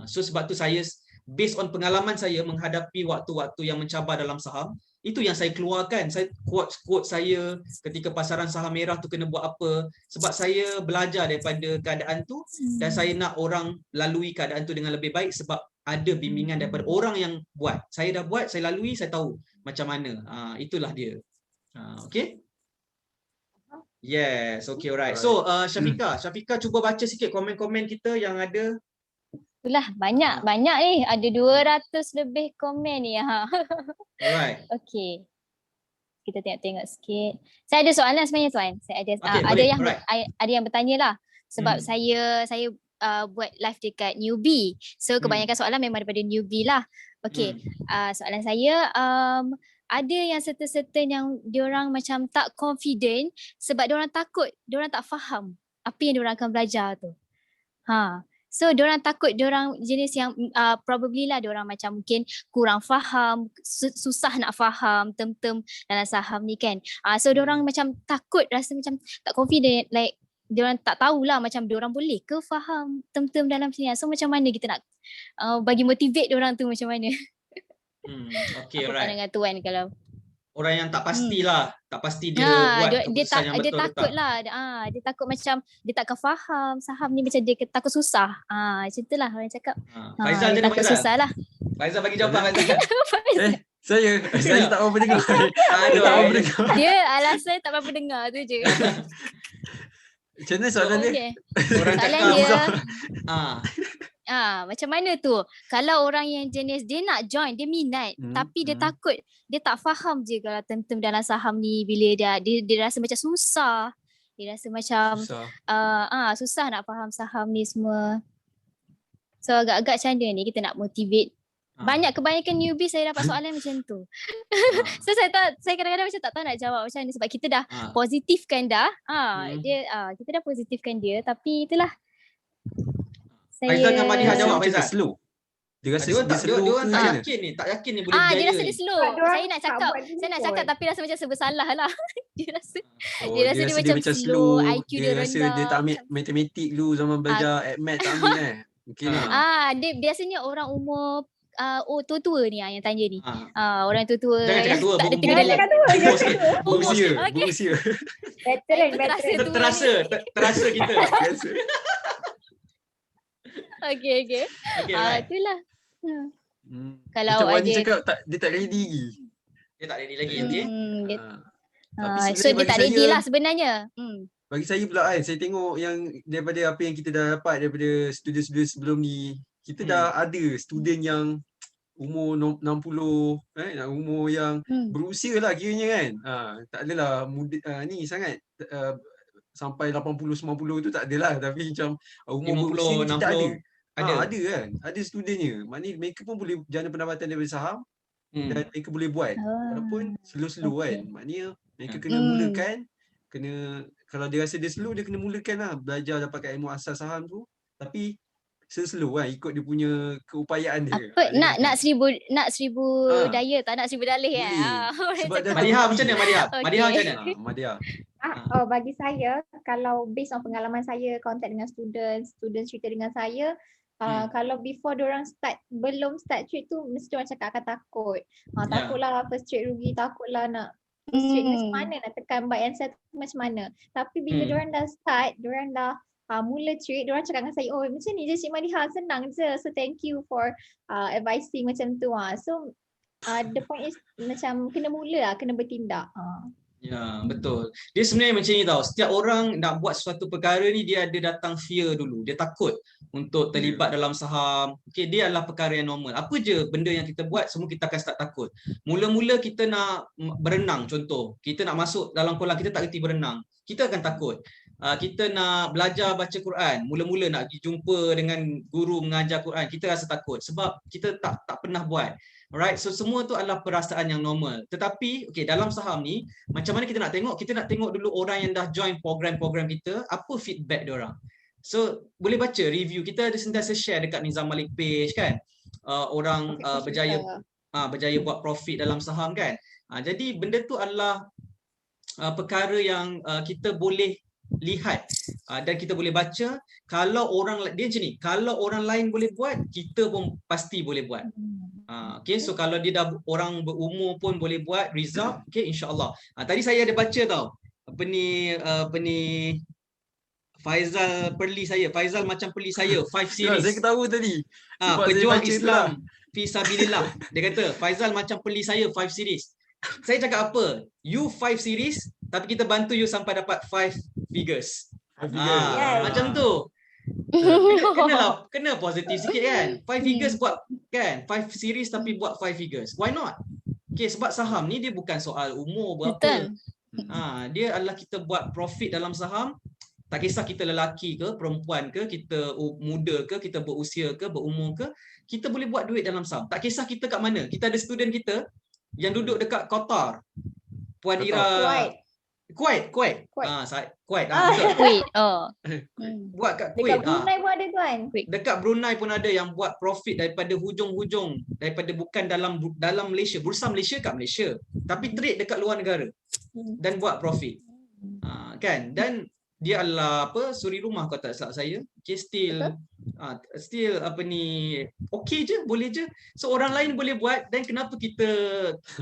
So sebab tu saya based on pengalaman saya menghadapi waktu-waktu yang mencabar dalam saham, itu yang saya keluarkan. Saya quote saya ketika pasaran saham merah tu kena buat apa, sebab saya belajar daripada keadaan tu dan saya nak orang lalui keadaan tu dengan lebih baik sebab ada bimbingan daripada orang yang buat. Saya dah buat, saya lalui, saya tahu macam mana. Itulah dia. Okay? Yes, okay, alright. So Syafiqah cuba baca sikit komen-komen kita yang ada. Itulah banyak ni. Ada 200 lebih komen ni. Alright. Okay. Kita tengok sikit. Saya ada soalan sebenarnya tuan. Saya ada ada yang bertanya lah. Sebab saya buat live dekat newbie. So kebanyakan soalan memang daripada newbie lah. Okay. Soalan saya, ada yang certain yang diorang macam tak confident sebab diorang takut, diorang tak faham apa yang diorang akan belajar tu. So diorang takut, diorang jenis yang probably lah diorang macam mungkin kurang faham, susah nak faham term-term dalam saham ni kan. So diorang macam takut, rasa macam tak confident, like diorang tak tahulah macam diorang boleh ke faham term-term dalam sini. So macam mana kita nak bagi motivate diorang tu macam mana? Okay, apa pandangan tuan kalau orang yang tak pastilah, tak pasti dia buat keputusan yang betul. Dia takut lah. Dia takut macam dia takkan faham saham ni, macam dia takut susah. Macam itulah orang cakap. Faizal je takut Faizal. Susah lah. Faizal bagi jawapan Faizal. Saya tak apa dengar. Dia alasan tak apa dengar tu je. Macam mana soalan dia? Okay. Orang Soalan cakap dia macam mana tu kalau orang yang jenis dia nak join, dia minat tapi dia takut, dia tak faham je kalau term-term dalam saham ni, bila dia rasa macam susah, dia rasa macam susah nak faham saham ni semua. So agak-agak macam mana ni kita nak motivate. Kebanyakan newbie saya dapat soalan macam tu. So saya kadang-kadang macam tak tahu nak jawab macam mana sebab kita dah positifkan dah. Kita dah positifkan dia, tapi itulah. Faizal dengan Madihah jawab Faizal. Slow. Dia rasa dia slow tak yakin ni, boleh berjaya. Dia rasa dia slow. Saya nak cakap tapi rasa macam serba salah lah. Dia rasa dia macam slow, IQ dia rendah. Dia rasa dia tak ambil matematik dulu zaman belajar math tak ambil mungkin lah. Dia biasanya orang umur tua-tua ni yang tanya ni. Orang tua-tua jangan cakap tua, tak ada tengah dalam. Berusia. Terasa kita. Okay. Itulah. Kalau macam ada cakap dia tak ready lagi. Dia tak ready lagi, okey. So dia tak ready lah sebenarnya. Bagi saya pula saya tengok yang daripada apa yang kita dah dapat daripada student-student sebelum ni, kita dah ada student yang umur 60, umur yang berusia lah kiranya kan. Tak adalah muda ni sangat, sampai 80-90 tu tak adalah, tapi macam umur 50, berusia 60 kita ada. Ada Kan, ada studentnya. Maknanya mereka pun boleh jana pendapatan daripada saham dan mereka boleh buat walaupun slow-slow kan. Maknanya mereka kena mulakan, kalau dia rasa dia slow, dia kena mulakan lah belajar dapatkan ilmu asas saham tu, tapi slow kan, ikut dia punya keupayaan dia. Nak seribu daya tak nak seribu dalih Sebab Madihah macam mana Madihah? Madihah macam mana? Madihah. Bagi saya, kalau based on pengalaman saya contact dengan student cerita dengan saya, kalau before diorang belum start trade tu mesti orang cakap akan takut. Takutlah first trade rugi, takutlah nak first trade macam mana, nak tekan buy and sell tu macam mana. Tapi bila diorang dah start, diorang dah mula trade, diorang cakap dengan saya, oh macam ni je Cik Madiha, senang je. So thank you for advising macam tu. So the point is macam kena mula lah, kena bertindak. Ya, betul. Dia sebenarnya macam ni tau. Setiap orang nak buat suatu perkara ni dia ada datang fear dulu. Dia takut untuk terlibat dalam saham. Okey, dia adalah perkara yang normal. Apa je benda yang kita buat, semua kita akan start takut. Mula-mula kita nak berenang contoh. Kita nak masuk dalam kolam, kita tak reti berenang. Kita akan takut. Kita nak belajar baca Quran. Mula-mula nak pergi jumpa dengan guru mengajar Quran. Kita rasa takut sebab kita tak pernah buat. Alright, so semua tu adalah perasaan yang normal. Tetapi, okay, dalam saham ni, macam mana kita nak tengok? Kita nak tengok dulu orang yang dah join program-program kita, apa feedback diorang. So, boleh baca review. Kita ada sentiasa share dekat Nizam Malik page kan. Orang berjaya buat profit dalam saham kan. Jadi, benda tu adalah perkara yang kita boleh lihat dan kita boleh baca. Kalau orang dia macam ni, kalau orang lain boleh buat, kita pun pasti boleh buat. Okay, so kalau dia dah orang berumur pun boleh buat result, okay, insya-Allah. Tadi saya ada baca tau. Apa ni Faizal perli saya. Faizal macam perli saya 5 series. Saya ketawa tadi. Pejuang Islam fi sabilillah. Dia kata Faizal macam perli saya 5 series. Saya cakap apa? You 5 series tapi kita bantu you sampai dapat 5 figures. Macam tu. Kena positif sikit kan. 5 figures buat kan, 5 series tapi buat 5 figures. Why not? Okay, sebab saham ni dia bukan soal umur berapa. Dia adalah kita buat profit dalam saham. Tak kisah kita lelaki ke, perempuan ke, kita muda ke, kita berusia ke, berumur ke, kita boleh buat duit dalam saham. Tak kisah kita kat mana. Kita ada student kita yang duduk dekat Qatar. Puan Ira Kuwait. Kuwait. Kuwait. Buat kat Kuwait. Dekat Brunei pun ada kan? Dekat Brunei pun ada yang buat profit daripada hujung-hujung, daripada bukan dalam Malaysia, bursa Malaysia kat Malaysia, tapi trade dekat luar negara dan buat profit. Kan? Dan dia adalah suri rumah kalau tak salah saya. Okay, still apa ni, okey je, boleh je. So orang lain boleh buat, dan kenapa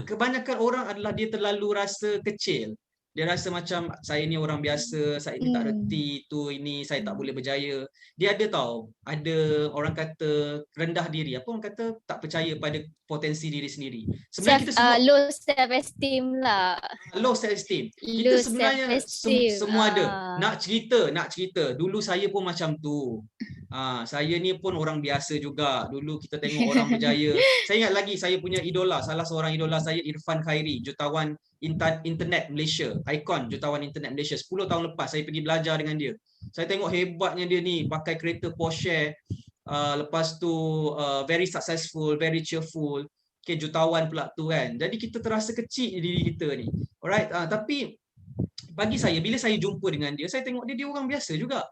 kebanyakan orang adalah dia terlalu rasa kecil. Dia rasa macam saya ni orang biasa, saya ni tak reti tu ini, saya tak boleh berjaya. Dia ada orang kata rendah diri. Apa orang kata tak percaya pada potensi diri sendiri. Sebenarnya kita semua low self esteem lah. Low self esteem. Kita sebenarnya semua ada. Nak cerita. Dulu saya pun macam tu. Saya ni pun orang biasa juga. Dulu kita tengok orang berjaya. Saya ingat lagi saya punya idola, salah seorang idola saya Irfan Khairi, jutawan internet Malaysia, ikon jutawan internet Malaysia. 10 tahun lepas saya pergi belajar dengan dia. Saya tengok hebatnya dia ni, pakai kereta Porsche, lepas tu very successful, very cheerful. Okay, jutawan pula tu kan. Jadi kita terasa kecil diri kita ni. Alright, tapi bagi saya, bila saya jumpa dengan dia, saya tengok dia orang biasa juga.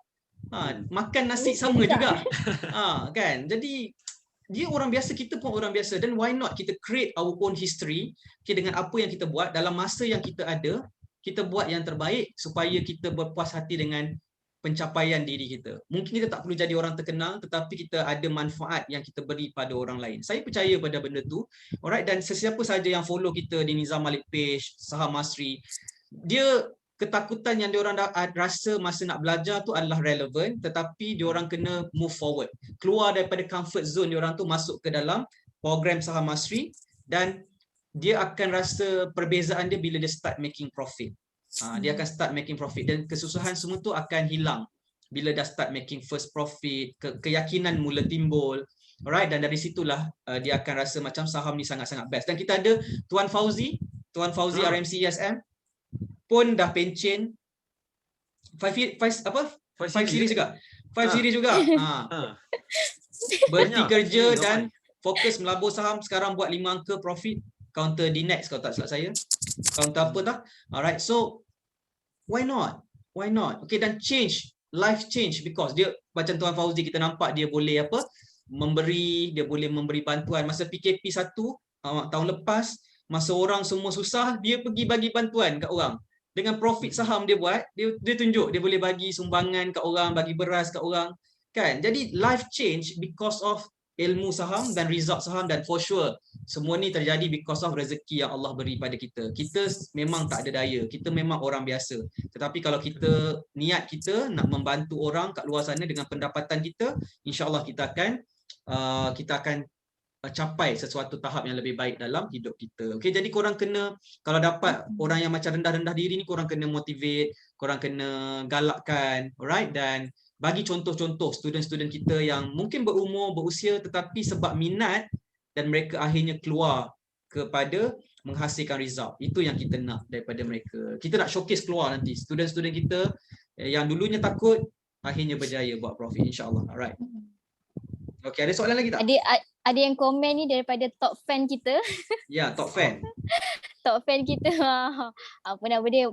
Makan nasi sama juga. Kan? Jadi dia orang biasa, kita pun orang biasa. Dan why not kita create our own history, okay, dengan apa yang kita buat dalam masa yang kita ada, kita buat yang terbaik supaya kita berpuas hati dengan pencapaian diri kita. Mungkin kita tak perlu jadi orang terkenal, tetapi kita ada manfaat yang kita beri pada orang lain. Saya percaya pada benda tu. Alright, dan sesiapa saja yang follow kita di Nizam Malik page, Saham Masri, dia ketakutan yang diorang rasa masa nak belajar tu adalah relevan, tetapi diorang kena move forward. Keluar daripada comfort zone diorang tu, masuk ke dalam program Saham Masri, dan dia akan rasa perbezaan dia bila dia start making profit. Dia akan start making profit, dan kesusahan semua tu akan hilang bila dah start making first profit, keyakinan mula timbul. Alright, dan dari situlah dia akan rasa macam saham ni sangat-sangat best. Dan kita ada Tuan Fauzi RMC ESM pun dah pencen 5 series juga. 5 series juga. Berhenti kerja dan fokus melabur saham, sekarang buat 5 angka profit, counter DNEX kalau tak silap saya. Counter apa tak? Alright, so why not? Okay, dan life change, because dia macam Tuan Fauzi, kita nampak dia boleh dia boleh memberi bantuan. Masa PKP 1 tahun lepas, masa orang semua susah, dia pergi bagi bantuan kat orang. Dengan profit saham dia buat, dia tunjuk dia boleh bagi sumbangan kat orang, bagi beras kat orang, kan? Jadi life change because of ilmu saham dan result saham, dan for sure semua ni terjadi because of rezeki yang Allah beri pada kita. Kita memang tak ada daya, kita memang orang biasa. Tetapi kalau kita niat kita nak membantu orang kat luar sana dengan pendapatan kita, insya-Allah kita akan capai sesuatu tahap yang lebih baik dalam hidup kita. Okey, jadi korang kena, kalau dapat orang yang macam rendah-rendah diri ni, korang kena motivate, korang kena galakkan, alright, dan bagi contoh-contoh student-student kita yang mungkin berusia tetapi sebab minat dan mereka akhirnya keluar kepada menghasilkan result. Itu yang kita nak daripada mereka. Kita nak showcase keluar nanti student-student kita yang dulunya takut akhirnya berjaya buat profit, insya-Allah. Alright. Okey, ada soalan lagi tak? Ada yang komen ni daripada top fan kita. Ya, top fan. Top fan kita. Apa nama dia?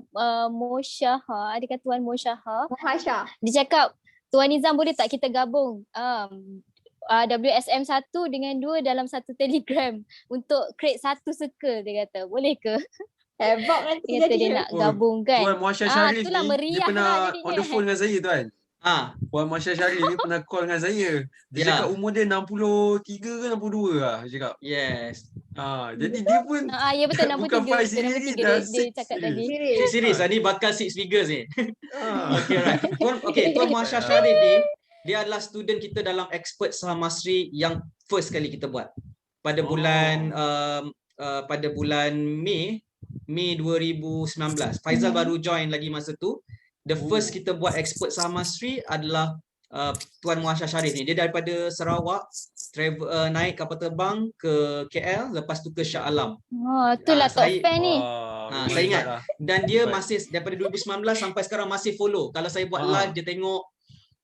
Mosyaha. Adakah Tuan Mosyaha? Mahasya. Dia cakap, Tuan Nizam boleh tak kita gabung WSM 1 dengan 2 dalam satu Telegram untuk create satu circle, dia kata. Boleh ke? Hebat nanti Dia kata dia nak gabungkan. Tuan Muhasyar Syarif itulah ni, dia meriah pernah lah jadinya. on the phone dengan saya tuan. Puan Muhasyar Syarif ni pernah call dengan saya. Dia cakap umur dia 63 ke 62 lah, dia cakap. Yes. Jadi dia pun Ya betul, bukan 5 sendiri, dah dia cakap tadi. Serius ni bakal 6 figures ni. Okay, right. Tuan Muhasyar Syarif ni, dia adalah student kita dalam expert saham Masri yang first kali kita buat. Pada bulan Mei 2019. Faizal baru join lagi masa tu. The first kita buat expert saham Masri adalah Tuan Muhasyar Syarif ni. Dia daripada Sarawak naik kapal terbang ke KL, lepas tu ke Shah Alam. Itulah top fan ni. Saya ingat. Dan dia masih daripada 2019 sampai sekarang masih follow. Kalau saya buat live dia tengok.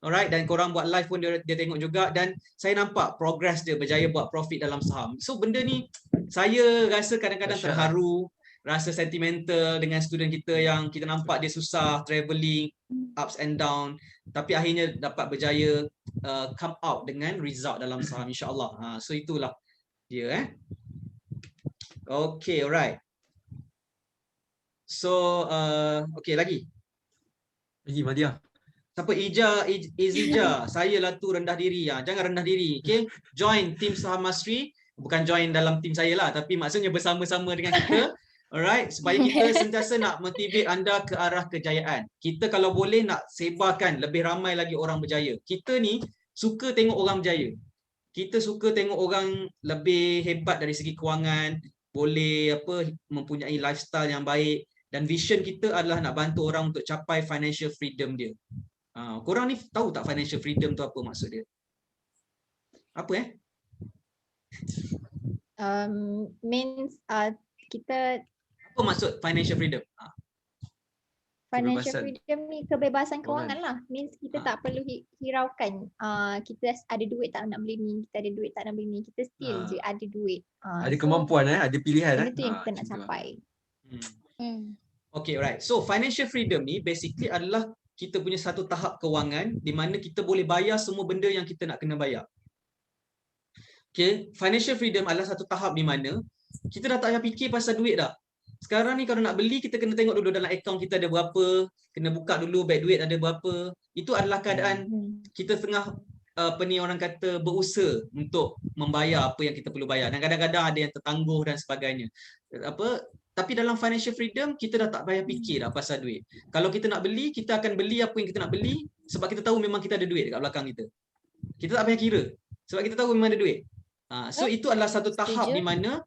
Alright, dan korang buat live pun dia tengok juga, dan saya nampak progress dia berjaya buat profit dalam saham. So benda ni saya rasa kadang-kadang terharu, rasa sentimental dengan student kita yang kita nampak dia susah travelling, ups and down, tapi akhirnya dapat berjaya come out dengan result dalam saham, insya-Allah. So itulah dia Okay, alright. So okay, lagi Madiah. Siapa? Izija. Saya lah tu rendah diri. Jangan rendah diri. Okay? Join tim saham Masri. Bukan join dalam tim saya lah, tapi maksudnya bersama-sama dengan kita. Alright, supaya kita sentiasa nak motivate anda ke arah kejayaan. Kita kalau boleh nak sebarkan lebih ramai lagi orang berjaya. Kita ni suka tengok orang berjaya. Kita suka tengok orang lebih hebat dari segi kewangan, boleh mempunyai lifestyle yang baik, dan vision kita adalah nak bantu orang untuk capai financial freedom dia. Korang ni tahu tak financial freedom tu apa maksud dia? Apa Means kita, apa maksud financial freedom? financial freedom ni kebebasan kewangan lah. Means kita tak perlu hiraukan kita ada duit tak nak beli ni, kita ada duit tak nak beli ni, kita still je ada duit. Ada kemampuan ada pilihan itu yang kita nak capai. Okay, right. So financial freedom ni basically adalah kita punya satu tahap kewangan di mana kita boleh bayar semua benda yang kita nak kena bayar. Okay, financial freedom adalah satu tahap di mana kita dah tak payah fikir pasal duit dah. Sekarang ni kalau nak beli, kita kena tengok dulu dalam akaun kita ada berapa, kena buka dulu beg duit ada berapa. Itu adalah keadaan kita tengah orang kata berusaha untuk membayar apa yang kita perlu bayar, dan kadang-kadang ada yang tertangguh dan sebagainya. Tapi dalam financial freedom, kita dah tak payah fikir dah pasal duit. Kalau kita nak beli, kita akan beli apa yang kita nak beli sebab kita tahu memang kita ada duit dekat belakang kita. Kita tak payah kira sebab kita tahu memang ada duit. So itu adalah satu tahap di mana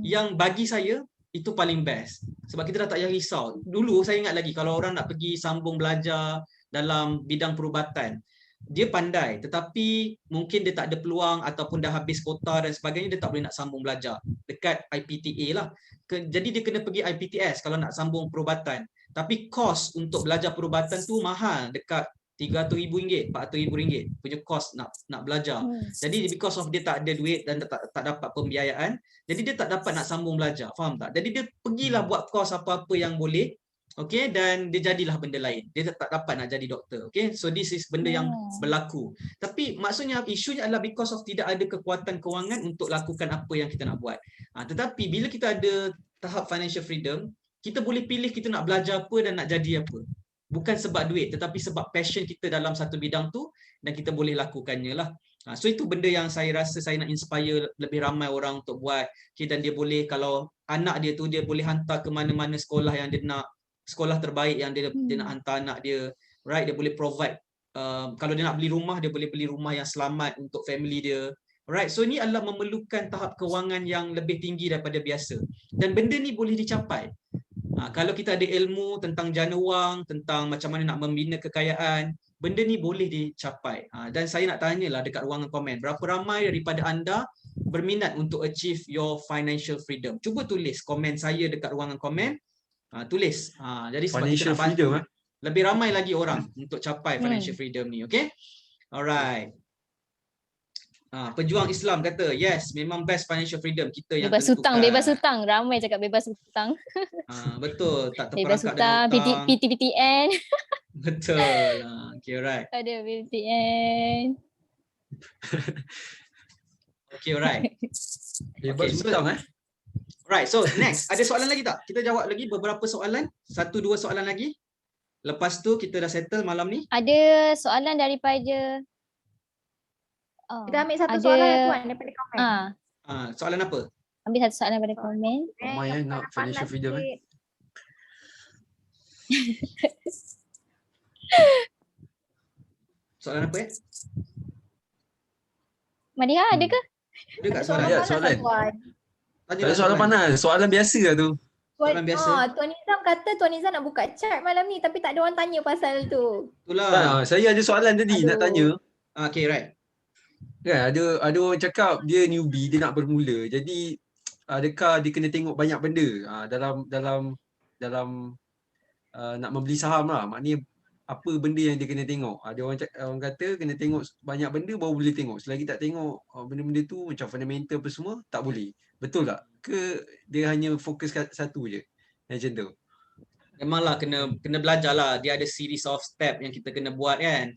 yang bagi saya itu paling best. Sebab kita dah tak payah risau. Dulu saya ingat lagi kalau orang nak pergi sambung belajar dalam bidang perubatan, dia pandai tetapi mungkin dia tak ada peluang ataupun dah habis kota dan sebagainya, dia tak boleh nak sambung belajar dekat IPTA lah. Jadi dia kena pergi IPTS kalau nak sambung perubatan. Tapi kos untuk belajar perubatan tu mahal, dekat RM300,000, RM400,000 punya kos nak belajar. Jadi because of dia tak ada duit dan tak dapat pembiayaan, jadi dia tak dapat nak sambung belajar. Faham tak? Jadi dia pergilah buat kos apa-apa yang boleh. Okay, dan dia jadilah benda lain. Dia tak dapat nak jadi doktor. Okay, so this is benda yang berlaku. Tapi maksudnya isunya adalah because of tidak ada kekuatan kewangan untuk lakukan apa yang kita nak buat. Tetapi bila kita ada tahap financial freedom, kita boleh pilih kita nak belajar apa dan nak jadi apa. Bukan sebab duit, tetapi sebab passion kita dalam satu bidang tu, dan kita boleh lakukannya lah. So itu benda yang saya rasa saya nak inspire lebih ramai orang untuk buat. Okay, dan dia boleh, kalau anak dia tu, dia boleh hantar ke mana-mana sekolah yang dia nak, sekolah terbaik yang dia nak hantar anak dia, right? Dia boleh provide, kalau dia nak beli rumah, dia boleh beli rumah yang selamat untuk family dia. Alright, so ini adalah memerlukan tahap kewangan yang lebih tinggi daripada biasa. Dan benda ni boleh dicapai. Kalau kita ada ilmu tentang jana wang, tentang macam mana nak membina kekayaan, benda ni boleh dicapai. Dan saya nak tanyalah dekat ruangan komen, berapa ramai daripada anda berminat untuk achieve your financial freedom? Cuba tulis komen saya dekat ruangan komen. Tulis. Jadi sebab Financial kita nak bantu freedom, lebih ramai lagi orang untuk capai financial freedom ni. Okay? Alright. Pejuang Islam kata, yes, memang best financial freedom kita yang Bebas hutang, tentukan. bebas hutang. Ramai cakap bebas hutang. Betul, tak Bebas terperangkap dengan hutang, hutang. PTPTN. Betul. Okay, alright. Ada PTPTN. Okay, alright. Bebas so- hutang Right, so next, ada soalan lagi tak? Kita jawab lagi beberapa soalan. 1-2 soalan lagi. Lepas tu kita dah settle malam ni. Ada soalan daripada Kita ambil satu ada- soalan lah tuan daripada komen. Soalan apa? ambil satu soalan daripada komen. Ramai Yang nak financial panas freedom sikit. Soalan apa Madiha ada ke? Ada kat Ada soalan? Ya, panas soalan. lah, tuan. Tanya Tak ada soalan panas, soalan biasa lah tu. Soalan biasa. Tuan Nizam kata Tuan Nizam nak buka chat malam ni tapi tak ada orang tanya pasal tu. Itulah. Saya ada soalan tadi nak Aduh. tanya. Okay, right. Kan ada orang cakap dia newbie, dia nak bermula. Jadi adakah dia kena tengok banyak benda dalam nak membeli saham lah. Maknanya apa benda yang dia kena tengok. Ada orang kata kena tengok banyak benda baru boleh tengok. Selagi tak tengok benda-benda tu macam fundamental apa semua, tak boleh. Betul tak? Ke dia hanya fokus kat satu je? Macam tu. Memanglah kena belajar lah. Dia ada series of step yang kita kena buat kan.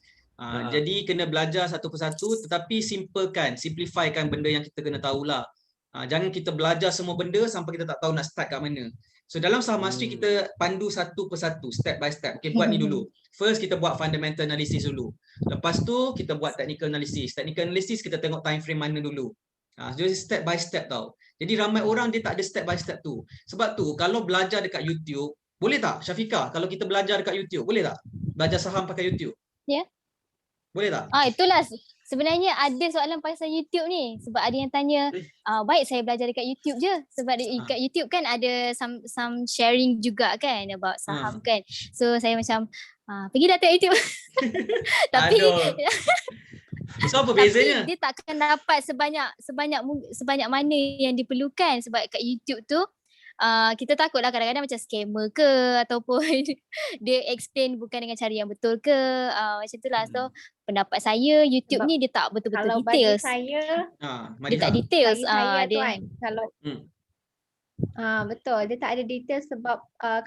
Jadi kena belajar satu persatu, tetapi simplifykan benda yang kita kena tahulah. Jangan kita belajar semua benda sampai kita tak tahu nak start kat mana. So dalam saham mastery kita pandu satu persatu, step by step. Okay, buat ni dulu. First kita buat fundamental analysis dulu. Lepas tu kita buat technical analysis. Technical analysis kita tengok time frame mana dulu. Jadi step by step tau. Jadi ramai orang dia tak ada step by step tu. Sebab tu kalau belajar dekat YouTube, boleh tak Syafiqah? Kalau kita belajar dekat YouTube, boleh tak? Belajar saham pakai YouTube? Ya. Boleh tak? Itulah sebenarnya ada soalan pasal YouTube ni. Sebab ada yang tanya, baik saya belajar dekat YouTube je. Sebab dekat YouTube kan ada some sharing juga kan about saham kan. So saya macam pergilah tengok YouTube. Tapi so apa bezanya? Tapi dia takkan dapat sebanyak mana yang diperlukan sebab kat YouTube tu kita takutlah kadang-kadang macam scammer ke ataupun dia explain bukan dengan cara yang betul ke, macam itulah. So pendapat saya YouTube Sebab ni dia tak betul-betul Kalau bagi details. saya, Dia tak details. bagi saya Dia tuan, kalau betul, dia tak ada detail sebab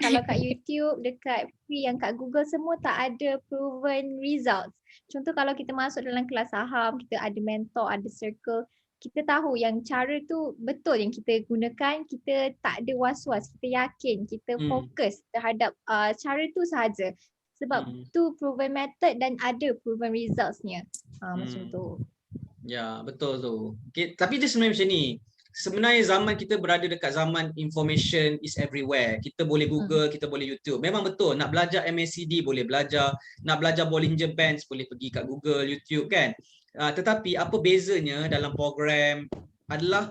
kalau kat YouTube, dekat free yang kat Google semua tak ada proven results. Contoh kalau kita masuk dalam kelas saham, kita ada mentor, ada circle, kita tahu yang cara tu betul yang kita gunakan, kita tak ada was-was, kita yakin, kita fokus terhadap cara tu sahaja. Sebab tu proven method dan ada proven resultsnya. Macam tu. Ya, betul tu. Okay, tapi dia sebenarnya macam ni. Sebenarnya zaman kita berada dekat zaman information is everywhere. Kita boleh Google, kita boleh YouTube. Memang betul, nak belajar MACD boleh belajar, nak belajar Bollinger Bands boleh pergi kat Google, YouTube kan. Tetapi apa bezanya dalam program adalah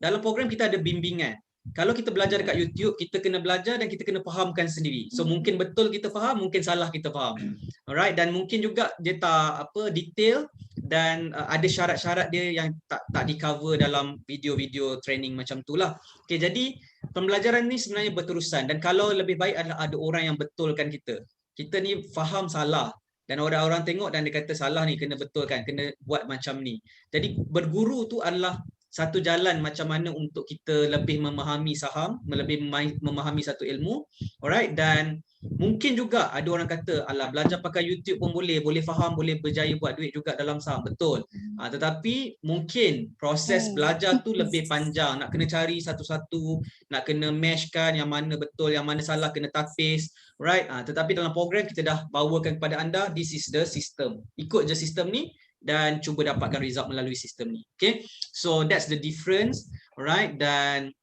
dalam program kita ada bimbingan. Kalau kita belajar dekat YouTube, kita kena belajar dan kita kena fahamkan sendiri. So mungkin betul kita faham, mungkin salah kita faham. Alright, dan mungkin juga dia tak detail dan ada syarat-syarat dia yang tak di-cover dalam video-video training macam itulah. Okay, jadi pembelajaran ni sebenarnya berterusan dan kalau lebih baik adalah ada orang yang betulkan kita. Kita ni faham salah dan orang-orang tengok dan dia kata salah ni, kena betulkan, kena buat macam ni. Jadi berguru tu adalah satu jalan macam mana untuk kita lebih memahami saham, lebih memahami satu ilmu. Alright, dan mungkin juga ada orang kata alah belajar pakai YouTube pun boleh faham, boleh berjaya buat duit juga dalam saham. Betul. Tetapi mungkin proses belajar tu lebih panjang, nak kena cari satu-satu, nak kena meshkan yang mana betul, yang mana salah, kena tapis. Right? Tetapi dalam program kita dah bawakan kepada anda, this is the system. Ikut je sistem ni, dan cuba dapatkan result melalui sistem ni. Okay, so that's the difference. Alright, dan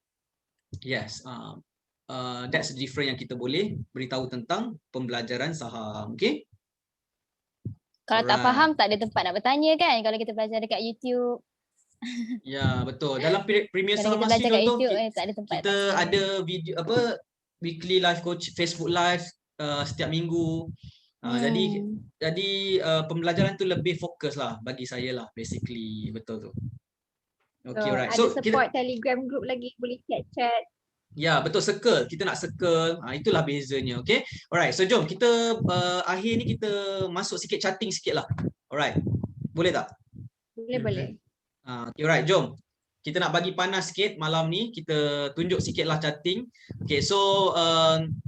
yes, that's the difference yang kita boleh beritahu tentang pembelajaran saham. Okay. Kalau tak Alright. faham tak ada tempat nak bertanya kan kalau kita belajar dekat YouTube. Ya, betul. Dalam Premier Kalau Saham kita Mastery belajar kat contoh, YouTube tak ada tempat kita nak tanya. ada video apa weekly live coach, Facebook live setiap minggu. Jadi pembelajaran tu lebih fokus lah bagi saya lah basically, betul tu. Okay, right. Ada support Telegram group lagi, boleh chat-chat. Ya, betul, circle. Kita nak circle. Itulah bezanya. Okay. Alright. So jom kita akhir ni kita masuk sikit chatting sikit lah. Alright. Boleh tak? Boleh. Okay, alright. Jom. Kita nak bagi panas sikit malam ni. Kita tunjuk sikit lah chatting. Okay. So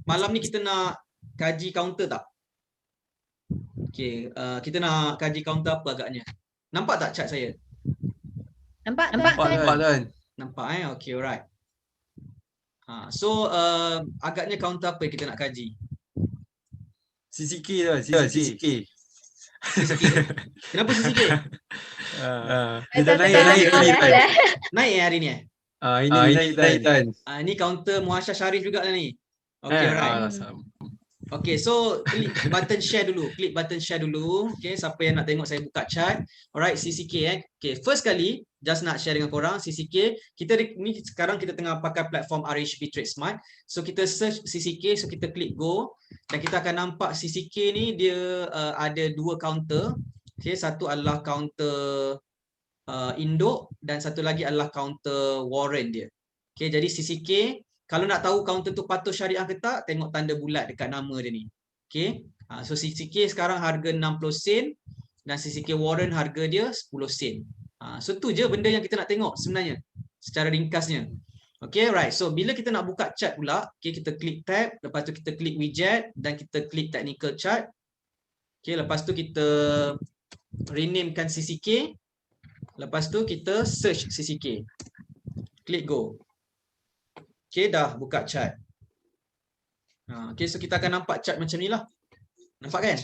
malam ni kita nak kaji counter tak? Okay. Kita nak kaji counter apa agaknya? Nampak tak chat saya? Nampak Tuan. Nampak Okay, alright. So agaknya counter apa yang kita nak kaji? CCK lah, CCK. Kenapa CCK? Dia dah naik Tan. Naik hari ni Ini naik Tan. Ni counter Muasyar Sharif juga lah ni. Okay, alright. Okay, so klik button share dulu. Klik button share dulu. Okay, siapa yang nak tengok saya buka chat. Alright, CCK Okay, first kali just nak share dengan korang CCK. Kita ni sekarang kita tengah pakai platform RHB Trade Smart. So kita search CCK, so kita klik go dan kita akan nampak CCK ni dia ada dua counter. Okay, satu adalah counter induk dan satu lagi adalah counter warrant dia. Okay, jadi CCK kalau nak tahu counter tu patuh syariah ke tak, tengok tanda bulat dekat nama dia ni. Okay. So CCK sekarang harga 60 sen dan CCK warrant harga dia 10 sen. So tu je benda yang kita nak tengok sebenarnya secara ringkasnya. Okay, right. So bila kita nak buka chart pula, okay, kita klik tab, lepas tu kita klik widget dan kita klik technical chart. Okay, lepas tu kita renamekan CCK. Lepas tu kita search CCK. Klik go. Okay, dah buka chart. Okay, so kita akan nampak chart macam ni lah. Nampak kan?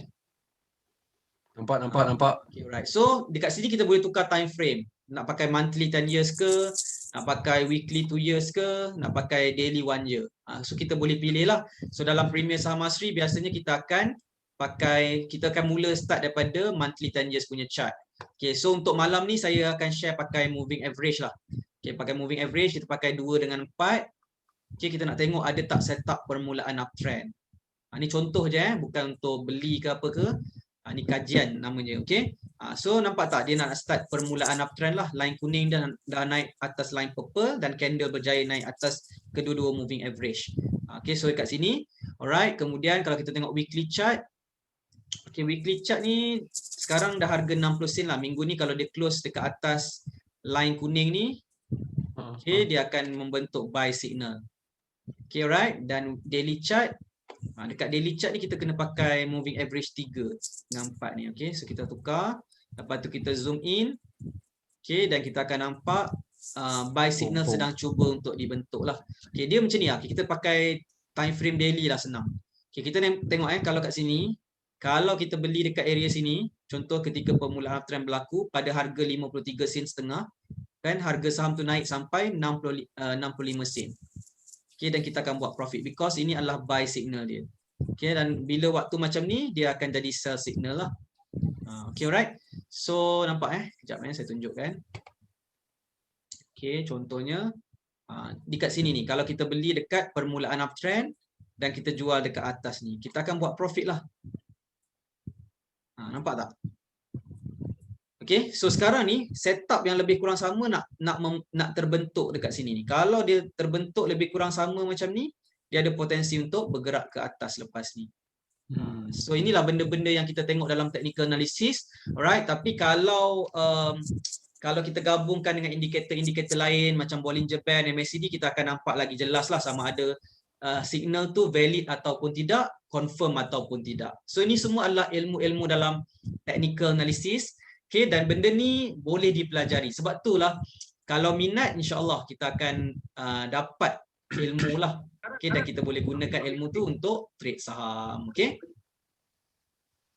Nampak. Okay, right. So dekat sini kita boleh tukar time frame. Nak pakai monthly 10 years ke, nak pakai weekly 2 years ke, nak pakai daily 1 year. So kita boleh pilih lah. So dalam Premier Saham Mastery biasanya kita akan mula start daripada monthly 10 years punya chart. Okay, so untuk malam ni saya akan share pakai moving average lah. Okay, pakai moving average kita pakai 2 dengan 4. Okay, kita nak tengok ada tak setup permulaan uptrend. Ni contoh je bukan untuk beli ke apa ke. Ni kajian namanya. Okay. So nampak tak dia nak start permulaan uptrend lah. Line kuning dah naik atas line purple dan candle berjaya naik atas kedua-dua moving average. Okay, so dekat sini. Alright, kemudian kalau kita tengok weekly chart. Okay, weekly chart ni sekarang dah harga 60 sen lah. Minggu ni kalau dia close dekat atas line kuning ni, okay, dia akan membentuk buy signal. Okay, right. Dan daily chart, dekat daily chart ni kita kena pakai moving average 3 dengan 4 ni. Okay, so kita tukar. Lepas tu kita zoom in. Okay, dan kita akan nampak buy signal sedang cuba untuk dibentuk lah. Okay, dia macam ni lah. Okay, kita pakai time frame daily lah, senang. Okay, kita tengok kalau kat sini. Kalau kita beli dekat area sini, contoh ketika permulaan uptrend berlaku pada harga 53 sen setengah, kan harga saham tu naik sampai 65 sen. Okay, dan kita akan buat profit because ini adalah buy signal dia. Okay, dan bila waktu macam ni dia akan jadi sell signal lah. Okay, alright. So nampak kejap saya tunjukkan. Okay, contohnya dekat sini ni kalau kita beli dekat permulaan uptrend dan kita jual dekat atas ni, kita akan buat profit lah. Nampak tak? Okay, so sekarang ni setup yang lebih kurang sama nak terbentuk dekat sini ni. Kalau dia terbentuk lebih kurang sama macam ni, dia ada potensi untuk bergerak ke atas lepas ni. So inilah benda-benda yang kita tengok dalam technical analysis. Alright, tapi kalau kita gabungkan dengan indikator-indikator lain macam Bollinger Band, MACD, kita akan nampak lagi jelas lah sama ada signal tu valid ataupun tidak, confirm ataupun tidak. So ini semua adalah ilmu-ilmu dalam technical analysis. Okay, dan benda ni boleh dipelajari. Sebab itulah kalau minat insya-Allah kita akan dapat ilmu lah. Okay, dan kita boleh gunakan ilmu tu untuk trade saham. Okay.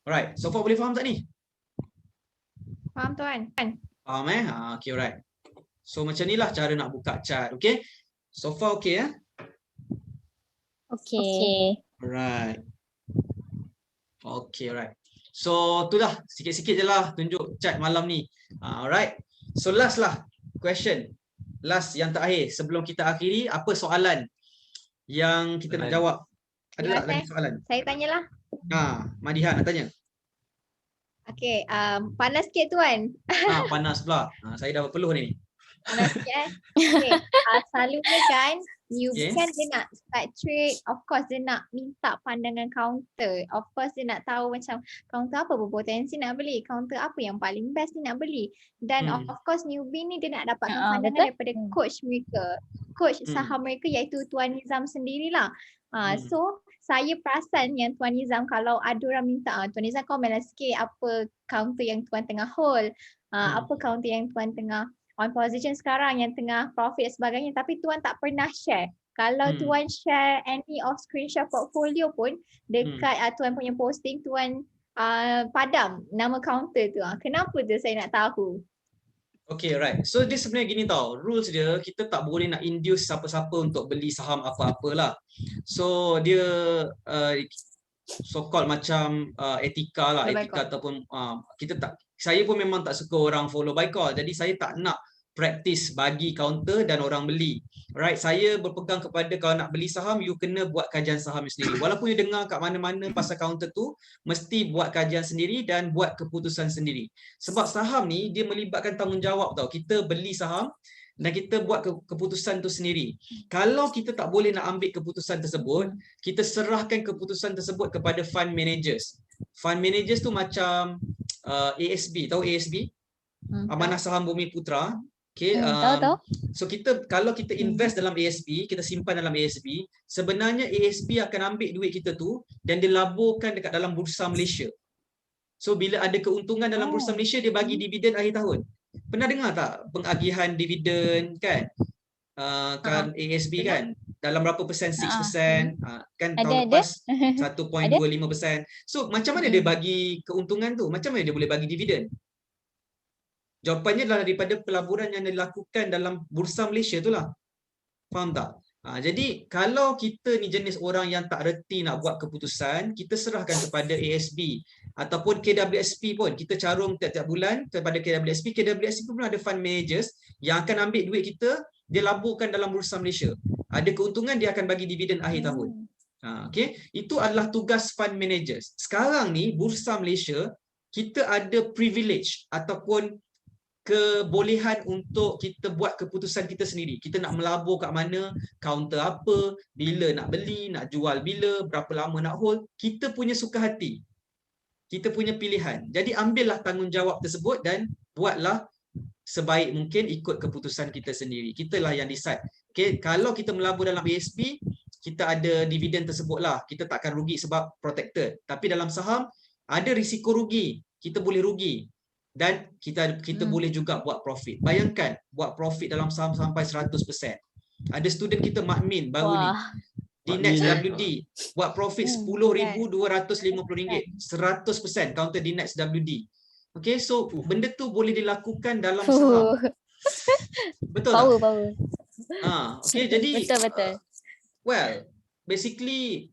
Alright, so far boleh faham tak ni? Faham tuan? Faham okay, alright. So macam ni lah cara nak buka chat. Okay. So far okay Okay. Alright. Okay, alright. So tu dah sikit-sikit je lah tunjuk chat malam ni. Alright. So last lah question. Last yang terakhir sebelum kita akhiri, apa soalan yang kita nak jawab? Ada tak lagi soalan? Saya tanyalah. Madiha nak tanya. Okay, panas sikit tuan. Panas pula. Saya dah berpeluh ni. Panas sikit Okay, selalunya kan newbie kan dia nak start trade, of course dia nak minta pandangan counter. Of course dia nak tahu macam counter apa berpotensi nak beli, counter apa yang paling best dia nak beli. Dan of course newbie ni dia nak dapatkan pandangan daripada coach mereka, coach saham mereka iaitu Tuan Nizam sendirilah. So saya perasan yang Tuan Nizam kalau ada orang minta, Tuan Nizam komen lah sikit apa counter yang Tuan tengah hold, apa counter yang Tuan tengah on position sekarang yang tengah profit dan sebagainya, tapi Tuan tak pernah share. Kalau Tuan share any of screenshot portfolio pun dekat Tuan punya posting, Tuan padam nama counter tu. Kenapa tu saya nak tahu. Okay, right. So dia sebenarnya gini tau, rules dia kita tak boleh nak induce siapa-siapa untuk beli saham apa-apalah. So dia so called macam etika lah, etika ataupun kita tak, saya pun memang tak suka orang follow by call. Jadi saya tak nak practice bagi counter dan orang beli. Right, saya berpegang kepada kalau nak beli saham, you kena buat kajian saham sendiri. Walaupun you dengar kat mana-mana pasal counter tu, mesti buat kajian sendiri dan buat keputusan sendiri. Sebab saham ni dia melibatkan tanggungjawab tau. Kita beli saham dan kita buat keputusan tu sendiri. Kalau kita tak boleh nak ambil keputusan tersebut, kita serahkan keputusan tersebut kepada fund managers. Fund managers tu macam ASB, tahu ASB? Amanah Saham Bumi Putra. Okay, tahu. So kalau kita invest dalam ASB, kita simpan dalam ASB, sebenarnya ASB akan ambil duit kita tu dan dia laburkan dekat dalam Bursa Malaysia. So bila ada keuntungan dalam Bursa Malaysia, dia bagi dividen akhir tahun. Pernah dengar tak pengagihan dividen kan? Kan ASB kan? Dalam berapa persen? 6%. Kan tahun lepas 1.25%. So macam mana dia bagi keuntungan tu? Macam mana dia boleh bagi dividen? Jawapannya adalah daripada pelaburan yang dilakukan dalam Bursa Malaysia tu lah. Faham tak? Jadi kalau kita ni jenis orang yang tak reti nak buat keputusan, kita serahkan kepada ASB ataupun KWSP pun. Kita carum tiap-tiap bulan kepada KWSP. KWSP pun ada fund managers yang akan ambil duit kita, dia laburkan dalam Bursa Malaysia. Ada keuntungan, dia akan bagi dividen akhir tahun. Okay? Itu adalah tugas fund managers. Sekarang ni Bursa Malaysia, kita ada privilege ataupun kebolehan untuk kita buat keputusan kita sendiri. Kita nak melabur kat mana, counter apa, bila nak beli, nak jual bila, berapa lama nak hold, kita punya suka hati. Kita punya pilihan. Jadi ambillah tanggungjawab tersebut dan buatlah sebaik mungkin ikut keputusan kita sendiri. Kitalah yang decide. Okay, kalau kita melabur dalam ASP, kita ada dividen tersebut lah. Kita tak akan rugi sebab protected. Tapi dalam saham, ada risiko rugi. Kita boleh rugi. Dan kita boleh juga buat profit. Bayangkan buat profit dalam saham sampai 100%. Ada student kita Makmin baru ni di Next WD buat profit RM10,250. 100% counter di Next WD. Okay, so benda tu boleh dilakukan dalam saham. Betul tak? Power. Okay, jadi betul. Well, basically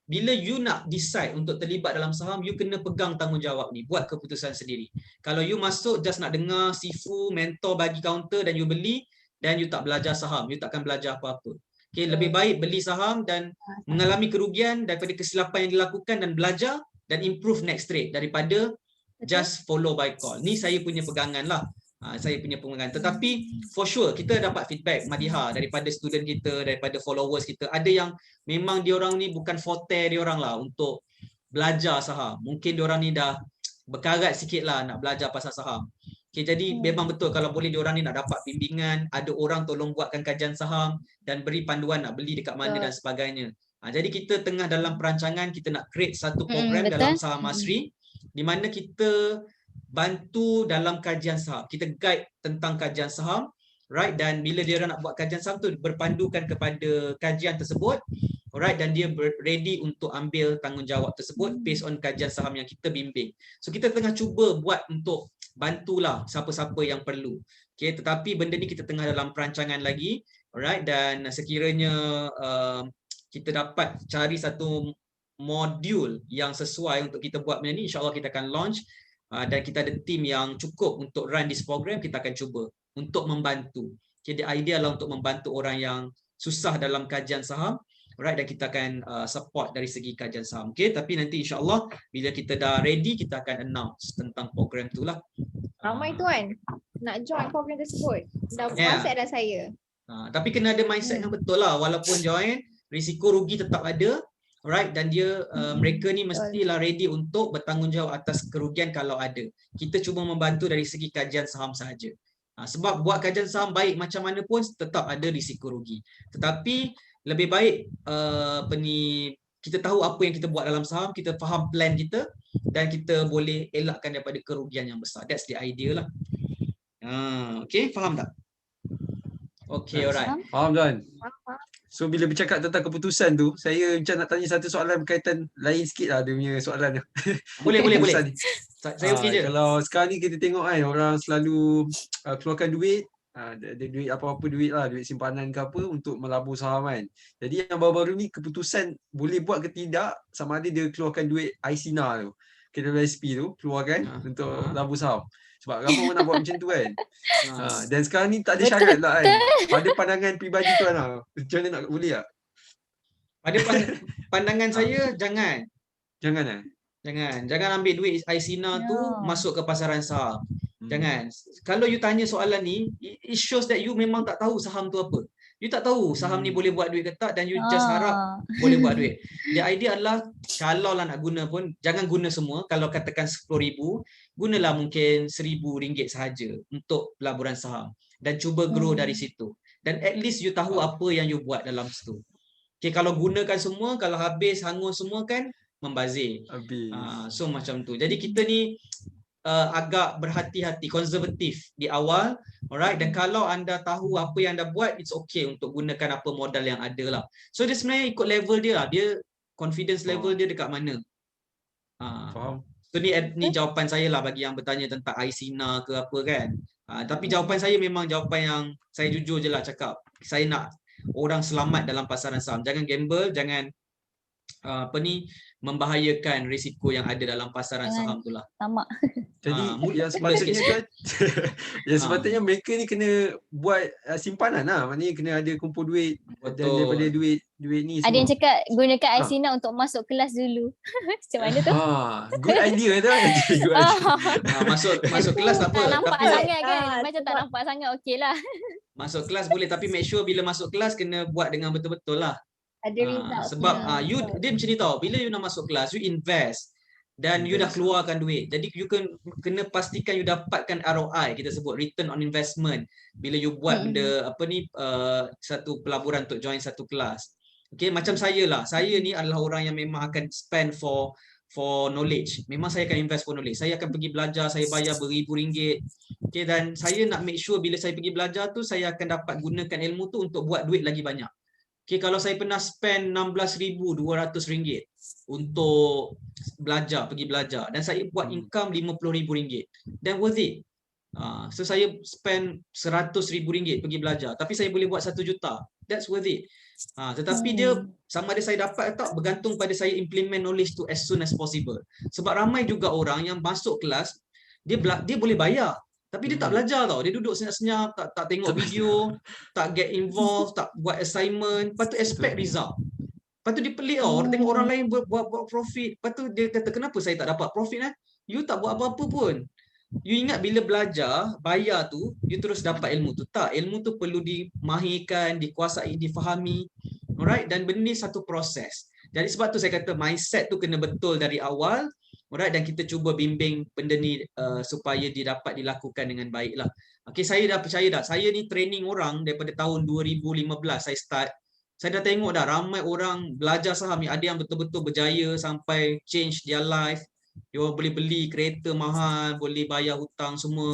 bila you nak decide untuk terlibat dalam saham, you kena pegang tanggungjawab ni, buat keputusan sendiri. Kalau you masuk just nak dengar sifu, mentor bagi counter dan you beli, dan you tak belajar saham, you takkan belajar apa-apa. Okay, lebih baik beli saham dan mengalami kerugian daripada kesilapan yang dilakukan dan belajar dan improve next trade daripada just follow by call. Ni saya punya pegangan lah. Saya punya pegangan. Tetapi for sure kita dapat feedback Madiha daripada student kita, daripada followers kita. Ada yang memang diorang ni bukan forte diorang lah untuk belajar saham. Mungkin diorang ni dah berkarat sikit lah nak belajar pasal saham. Okay, jadi memang betul kalau boleh diorang ni nak dapat bimbingan, ada orang tolong buatkan kajian saham dan beri panduan nak beli dekat mana dan sebagainya. Jadi kita tengah dalam perancangan, kita nak create satu program dalam Saham Masri di mana kita bantu dalam kajian saham. Kita guide tentang kajian saham, right? Dan bila dia orang nak buat kajian saham tu berpandukan kepada kajian tersebut, alright, dan dia ready untuk ambil tanggungjawab tersebut based on kajian saham yang kita bimbing. So kita tengah cuba buat untuk bantulah siapa-siapa yang perlu. Okay, tetapi benda ni kita tengah dalam perancangan lagi, alright, dan sekiranya kita dapat cari satu modul yang sesuai untuk kita buat benda ni, insyaAllah kita akan launch dan kita ada tim yang cukup untuk run this program, kita akan cuba untuk membantu. Okay, the idea adalah untuk membantu orang yang susah dalam kajian saham, alright, dan kita akan support dari segi kajian saham. Okay, tapi nanti insyaAllah bila kita dah ready, kita akan announce tentang program tu lah. Ramai tuan nak join program tersebut. Dah WhatsApp dah saya. Tapi kena ada mindset yang betul lah. Walaupun join, risiko rugi tetap ada. Alright, dan dia mereka ni mestilah ready untuk bertanggungjawab atas kerugian kalau ada. Kita cuma membantu dari segi kajian saham sahaja. Sebab buat kajian saham baik macam mana pun tetap ada risiko rugi. Tetapi lebih baik kita tahu apa yang kita buat dalam saham, kita faham plan kita dan kita boleh elakkan daripada kerugian yang besar. That's the idea lah. Okay, faham tak? Okay, alright. Faham tuan. So bila bercakap tentang keputusan tu, saya macam nak tanya satu soalan berkaitan lain sikit lah dia punya soalan tu. Boleh. Keputusan ni. Saya okey je. Kalau sekarang ni kita tengok kan orang selalu keluarkan duit, ada duit apa-apa duit lah, duit simpanan ke apa untuk melabur saham kan. Jadi yang baru-baru ni keputusan boleh buat ke tidak sama ada dia keluarkan duit ICNA tu, KWSP tu keluarkan untuk labur saham. Sebab ramai orang nak buat macam tu kan. Dan sekarang ni tak ada syarat lah kan. Pada pandangan peribadi tuan lah. Macam mana nak boleh tak? Pada pandangan saya, jangan. Jangan. Jangan ambil duit ICNA tu masuk ke pasaran saham. Jangan. Kalau you tanya soalan ni, it shows that you memang tak tahu saham tu apa. You tak tahu saham ni boleh buat duit ke tak dan you just harap boleh buat duit. The idea adalah kalau lah nak guna pun, jangan guna semua. Kalau katakan 10,000, gunalah mungkin RM1,000 sahaja untuk pelaburan saham. Dan cuba grow dari situ. Dan at least you tahu apa yang you buat dalam situ. Okay, kalau gunakan semua, kalau habis, hangus semua kan, membazir. So macam tu. Jadi kita ni agak berhati-hati, konservatif di awal, alright, dan kalau anda tahu apa yang anda buat, it's okay untuk gunakan apa modal yang ada lah. So dia sebenarnya ikut level dia lah, dia confidence level dia dekat mana. Faham. So ni jawapan saya lah bagi yang bertanya tentang ICNA ke apa kan. Tapi jawapan saya memang jawapan yang saya jujur je lah cakap. Saya nak orang selamat dalam pasaran saham. Jangan gamble, jangan membahayakan risiko yang ada dalam pasaran saham tu lah. Tamak. Jadi yang sepatutnya kan yang sepatutnya mereka ni kena buat simpanan lah. Maknanya kena ada kumpul duit. Dan daripada duit ni semua. Ada yang cakap gunakan ICNA untuk masuk kelas dulu. Macam mana tu? Good idea tu. Masuk kelas tak apa. Tak nampak Tapi sangat kan. Macam tak nampak sangat okey lah. masuk kelas boleh, tapi make sure bila masuk kelas kena buat dengan betul-betul lah. Ada result. Sebab dia macam ni tau, bila you nak masuk kelas, you invest dan you dah keluarkan duit. Jadi you kena pastikan you dapatkan ROI, kita sebut return on investment, bila you buat benda satu pelaburan untuk join satu kelas. Okay, macam saya lah. Saya ni adalah orang yang memang akan spend for knowledge. Memang saya akan invest for knowledge. Saya akan pergi belajar, saya bayar beribu-ringgit. Okay, dan saya nak make sure bila saya pergi belajar tu, saya akan dapat gunakan ilmu tu untuk buat duit lagi banyak. Okay, kalau saya pernah spend RM16,200 untuk pergi belajar dan saya buat income RM50,000, then worth it. So saya spend RM100,000 pergi belajar, tapi saya boleh buat 1 juta. That's worth it. Tetapi dia sama ada saya dapat atau tak bergantung pada saya implement knowledge tu as soon as possible. Sebab ramai juga orang yang masuk kelas, dia boleh bayar, tapi dia tak belajar tau. Dia duduk senyap-senyap, tak tengok video, tak get involved, tak buat assignment. Lepas tu expect result. Lepas tu dia pelik tau. Orang tengok orang lain buat profit. Lepas tu dia kata, kenapa saya tak dapat profit? You tak buat apa-apa pun. You ingat bila belajar, bayar tu, you terus dapat ilmu tu. Tak, ilmu tu perlu dimahirkan, dikuasai, difahami. Alright, dan benda ni satu proses. Jadi sebab tu saya kata mindset tu kena betul dari awal. Alright, dan kita cuba bimbing benda ni supaya dia dapat dilakukan dengan baik lah. Okay, saya dah percaya dah. Saya ni training orang daripada tahun 2015 saya start. Saya dah tengok dah ramai orang belajar saham ni. Ada yang betul-betul berjaya sampai change their life. Dia boleh beli kereta mahal, boleh bayar hutang semua.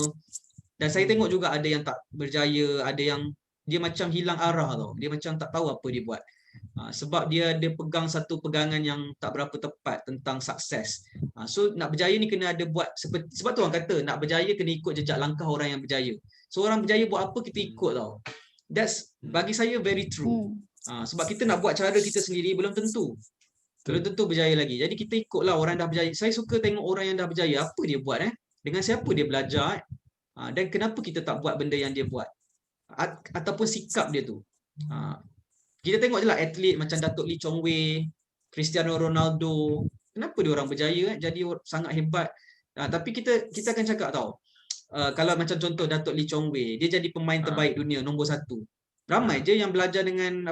Dan saya tengok juga ada yang tak berjaya, ada yang dia macam hilang arah tau. Dia macam tak tahu apa dia buat. Sebab dia pegang satu pegangan yang tak berapa tepat tentang sukses. So nak berjaya ni kena ada buat sebab tu orang kata nak berjaya kena ikut jejak langkah orang yang berjaya. So orang berjaya buat apa kita ikut tau. That's bagi saya very true. Sebab kita nak buat cara kita sendiri belum tentu berjaya lagi. Jadi kita ikutlah orang dah berjaya. Saya suka tengok orang yang dah berjaya, apa dia buat dengan siapa dia belajar dan kenapa kita tak buat benda yang dia buat ataupun sikap dia tu. Kita tengok je lah atlet macam Datuk Lee Chong Wei, Cristiano Ronaldo. Kenapa dia orang berjaya jadi sangat hebat. Tapi kita akan cakap tau. Kalau macam contoh Datuk Lee Chong Wei, dia jadi pemain terbaik dunia nombor 1. Ramai je yang belajar dengan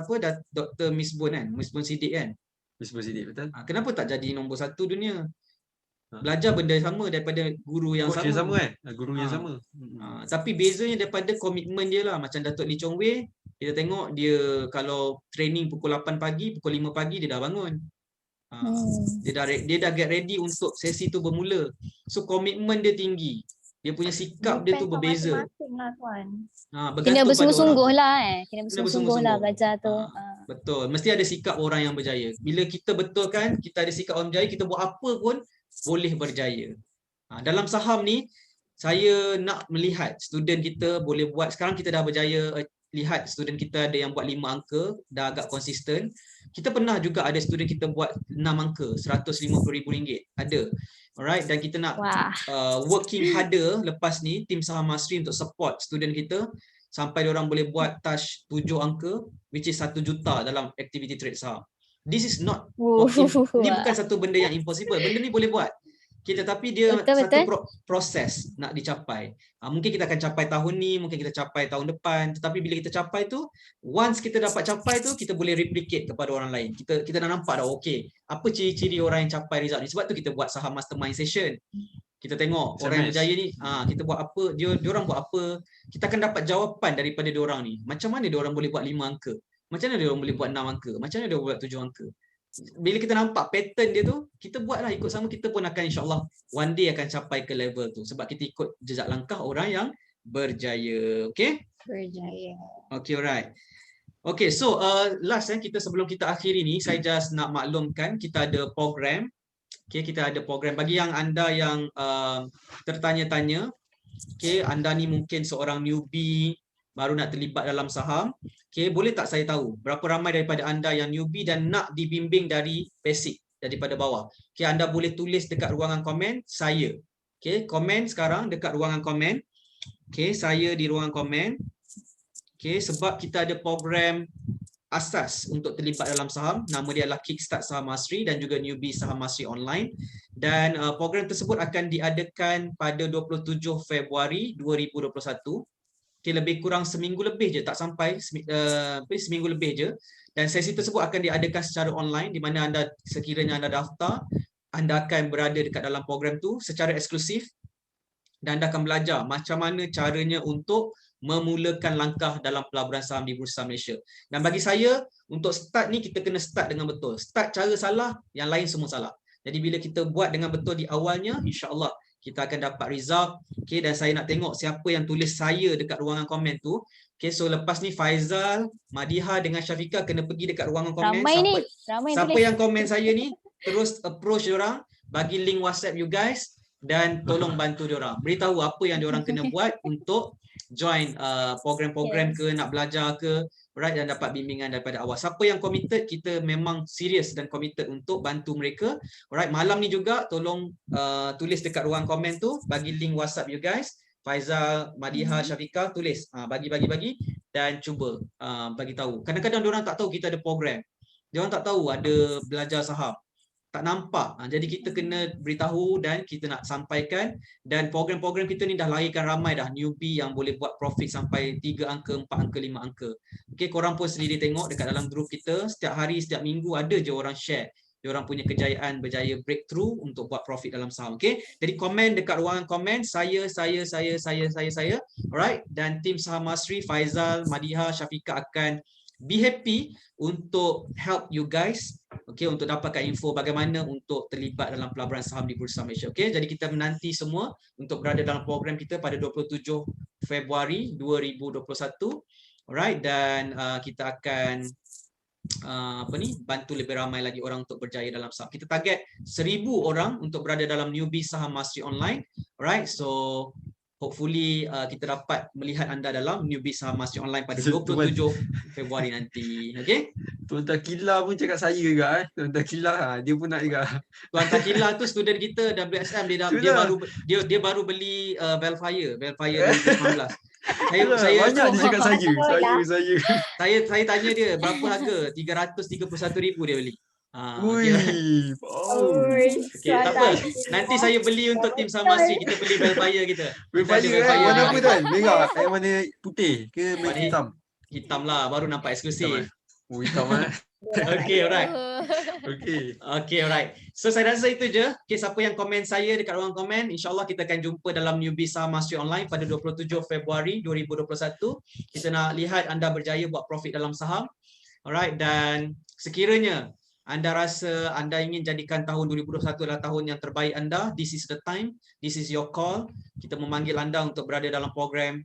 Dr. Misbun kan, Misbun Siddiq kan. Misbun Siddiq, betul. Kenapa tak jadi nombor 1 dunia? Belajar benda sama daripada guru yang Coach sama. Guru yang sama. Tapi bezanya daripada komitmen dia lah. Macam Datuk Lee Chong Wei, kita tengok dia kalau training pukul 8 pagi, pukul 5 pagi dia dah bangun. Dia dah get ready untuk sesi tu bermula. So komitmen dia tinggi. Dia punya sikap dia tu berbeza. Kena bersungguh-sungguh lah Kena bersungguh-sungguh lah belajar tu. Betul. Mesti ada sikap orang yang berjaya. Bila kita betulkan, kita ada sikap orang berjaya, kita buat apa pun boleh berjaya. Dalam saham ni, saya nak melihat student kita boleh buat, sekarang kita dah berjaya, lihat student kita ada yang buat 5 angka, dah agak konsisten. Kita pernah juga ada student kita buat 6 angka, RM150,000. Ada. Alright, dan kita nak working harder lepas ni, tim Saham Masri untuk support student kita sampai diorang boleh buat touch 7 angka, which is 1 juta dalam activity trade saham. This is not, ni bukan satu benda yang impossible. Benda ni boleh buat. Tapi dia satu proses nak dicapai. Mungkin kita akan capai tahun ni, mungkin kita capai tahun depan. Tetapi bila kita capai tu, once kita dapat capai tu, kita boleh replicate kepada orang lain. Kita dah nampak dah, okay, apa ciri-ciri orang yang capai result ni. Sebab tu kita buat Saham Mastermind Session. Kita tengok orang yang berjaya ni, kita buat apa, diorang buat apa. Kita akan dapat jawapan daripada diorang ni. Macam mana diorang boleh buat 5 angka? Macam mana diorang boleh buat 6 angka? Macam mana diorang boleh buat 7 angka? Bila kita nampak pattern dia tu, kita buatlah ikut sama, kita pun akan insya-Allah one day akan capai ke level tu sebab kita ikut jejak langkah orang yang berjaya. Okay? Berjaya. Okay, alright. Okay, so last kita sebelum kita akhiri ni, saya just nak maklumkan kita ada program. Okay, kita ada program bagi yang anda yang tertanya-tanya. Okay, anda ni mungkin seorang newbie baru nak terlibat dalam saham. Okay, boleh tak saya tahu berapa ramai daripada anda yang newbie dan nak dibimbing dari basic, daripada bawah? Okay, anda boleh tulis dekat ruangan komen saya. Okay, komen sekarang dekat ruangan komen. Okay, saya di ruangan komen. Okay, sebab kita ada program asas untuk terlibat dalam saham. Nama dia adalah Kickstart Saham Masri dan juga Newbie Saham Masri Online. Dan program tersebut akan diadakan pada 27 Februari 2021. Okay, lebih kurang seminggu lebih je, tak sampai seminggu lebih je. Dan sesi tersebut akan diadakan secara online di mana anda sekiranya anda daftar, anda akan berada dekat dalam program tu secara eksklusif dan anda akan belajar macam mana caranya untuk memulakan langkah dalam pelaburan saham di Bursa Malaysia. Dan bagi saya, untuk start ni kita kena start dengan betul. Start cara salah, yang lain semua salah. Jadi bila kita buat dengan betul di awalnya, insya-Allah kita akan dapat result. Okay, dan saya nak tengok siapa yang tulis saya dekat ruangan komen tu. Okay, so lepas ni Faizal, Madiha dengan Syafiqah kena pergi dekat ruangan komen. Siapa yang komen saya ni, terus approach diorang, bagi link WhatsApp you guys dan tolong bantu diorang. Beritahu apa yang diorang kena buat untuk join program-program ke, nak belajar ke, right, dan dapat bimbingan daripada awal. Siapa yang committed, kita memang serius dan committed untuk bantu mereka. Alright, malam ni juga tolong tulis dekat ruang komen tu, bagi link WhatsApp you guys. Faizal, Madiha, Syafiqah, tulis bagi dan cuba bagi tahu. Kadang-kadang diorang tak tahu kita ada program. Diorang tak tahu ada belajar saham. Tak nampak. Jadi kita kena beritahu dan kita nak sampaikan. Dan program-program kita ni dah lahirkan ramai dah newbie yang boleh buat profit sampai 3 angka, 4 angka, 5 angka. Okay, korang pun sendiri tengok dekat dalam grup kita, setiap hari, setiap minggu ada je orang share diorang punya kejayaan berjaya breakthrough untuk buat profit dalam saham. Okay, jadi komen dekat ruangan komen saya. Alright, dan tim Saham Masri, Faizal, Madiha, Syafiqah akan be happy untuk help you guys, okay, untuk dapatkan info bagaimana untuk terlibat dalam pelaburan saham di Bursa Malaysia. Okay, jadi kita menanti semua untuk berada dalam program kita pada 27 Februari 2021. Alright, dan kita akan bantu lebih ramai lagi orang untuk berjaya dalam saham. Kita target 1,000 orang untuk berada dalam newbie saham mastery online. Alright, so hopefully kita dapat melihat anda dalam newbie saham mastery online pada 27 Februari nanti. Okay? Tuan Takila pun cakap saya juga. Tuan Takila dia pun nak juga. Tuan Takila tu student kita WSM, dia baru beli Velfire 2019. Saya Banyak dia cakap saya tanya dia berapa harga, 331,000 dia beli. Ui, okay, tak apa. Nanti saya beli untuk tim Samasri, kita beli Velfire kita. Velfire warna apa tuan? Merah, warna putih ke merah hitam? Hitam lah, baru nampak eksklusif. Hitam Okay, alright. Okay, alright. So saya rasa itu je. Okay, siapa yang komen saya dekat ruang komen, insyaAllah kita akan jumpa dalam newbie saham mastery online pada 27 Februari 2021. Kita nak lihat anda berjaya buat profit dalam saham. Alright, dan sekiranya anda rasa anda ingin jadikan tahun 2021 adalah tahun yang terbaik anda, this is the time, this is your call. Kita memanggil anda untuk berada dalam program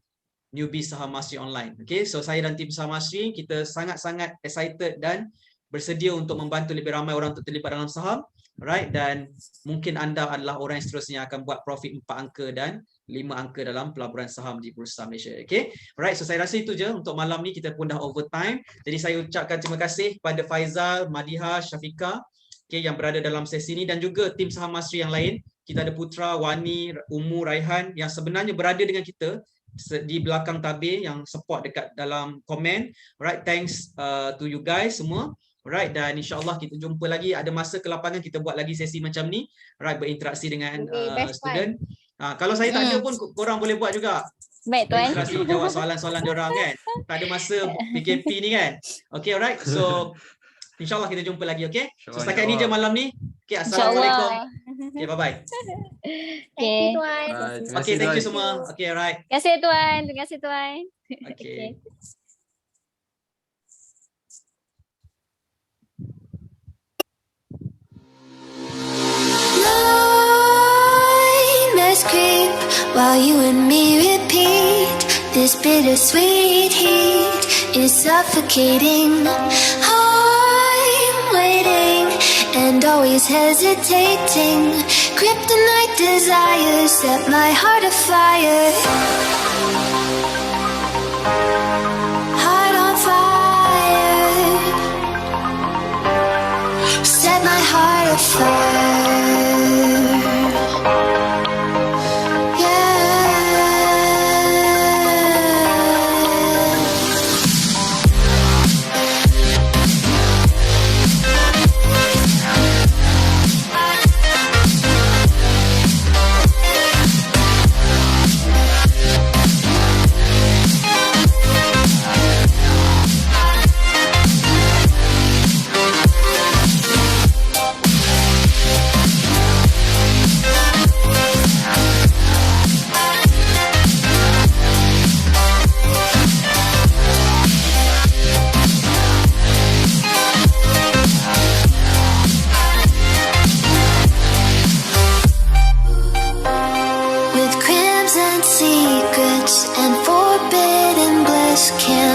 newbie saham mastery online. Okay, so saya dan tim saham mastery, kita sangat-sangat excited dan bersedia untuk membantu lebih ramai orang untuk terlibat dalam saham. Alright, dan mungkin anda adalah orang yang seterusnya akan buat profit 4 angka dan 5 angka dalam pelaburan saham di Bursa Malaysia. Okay, alright, so saya rasa itu je untuk malam ni, kita pun dah overtime. Jadi saya ucapkan terima kasih kepada Faizal, Madiha, Syafika, okay, yang berada dalam sesi ini, dan juga tim saham mastery yang lain. Kita ada Putra, Wani, Umu, Raihan yang sebenarnya berada dengan kita di belakang tabir yang support dekat dalam komen. Alright, thanks to you guys semua. Alright, dan insyaAllah kita jumpa lagi, ada masa ke lapangan kita buat lagi sesi macam ni. Alright, berinteraksi dengan student. Kalau saya tak ada pun korang boleh buat juga. Baik tuan. Berinteraksi, jawab soalan-soalan diorang kan. Tak ada masa PKP ni kan. Okay, alright. So insyaAllah kita jumpa lagi, okay. So setakat ni je malam ni. Okay, Assalamualaikum. Okay, bye-bye. Thank you tuan. Okay, thank you semua. Okay, alright. Terima kasih tuan. Terima kasih tuan. Okay. Creep while you and me repeat. This bittersweet heat is suffocating. I'm waiting and always hesitating. Kryptonite desires set my heart afire. Heart on fire. Set my heart afire.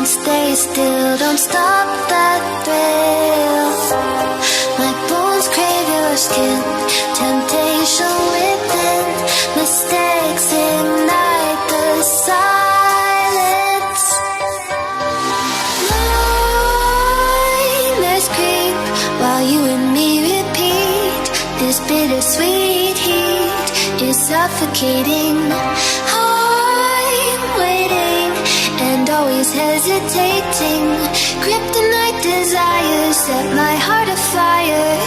Stay still, don't stop that thrill. My bones crave your skin, temptation within. Mistakes ignite the silence. Nightmares creep while you and me repeat. This bittersweet heat is suffocating. I'm waiting and always hesitating. Kryptonite desires set my heart afire.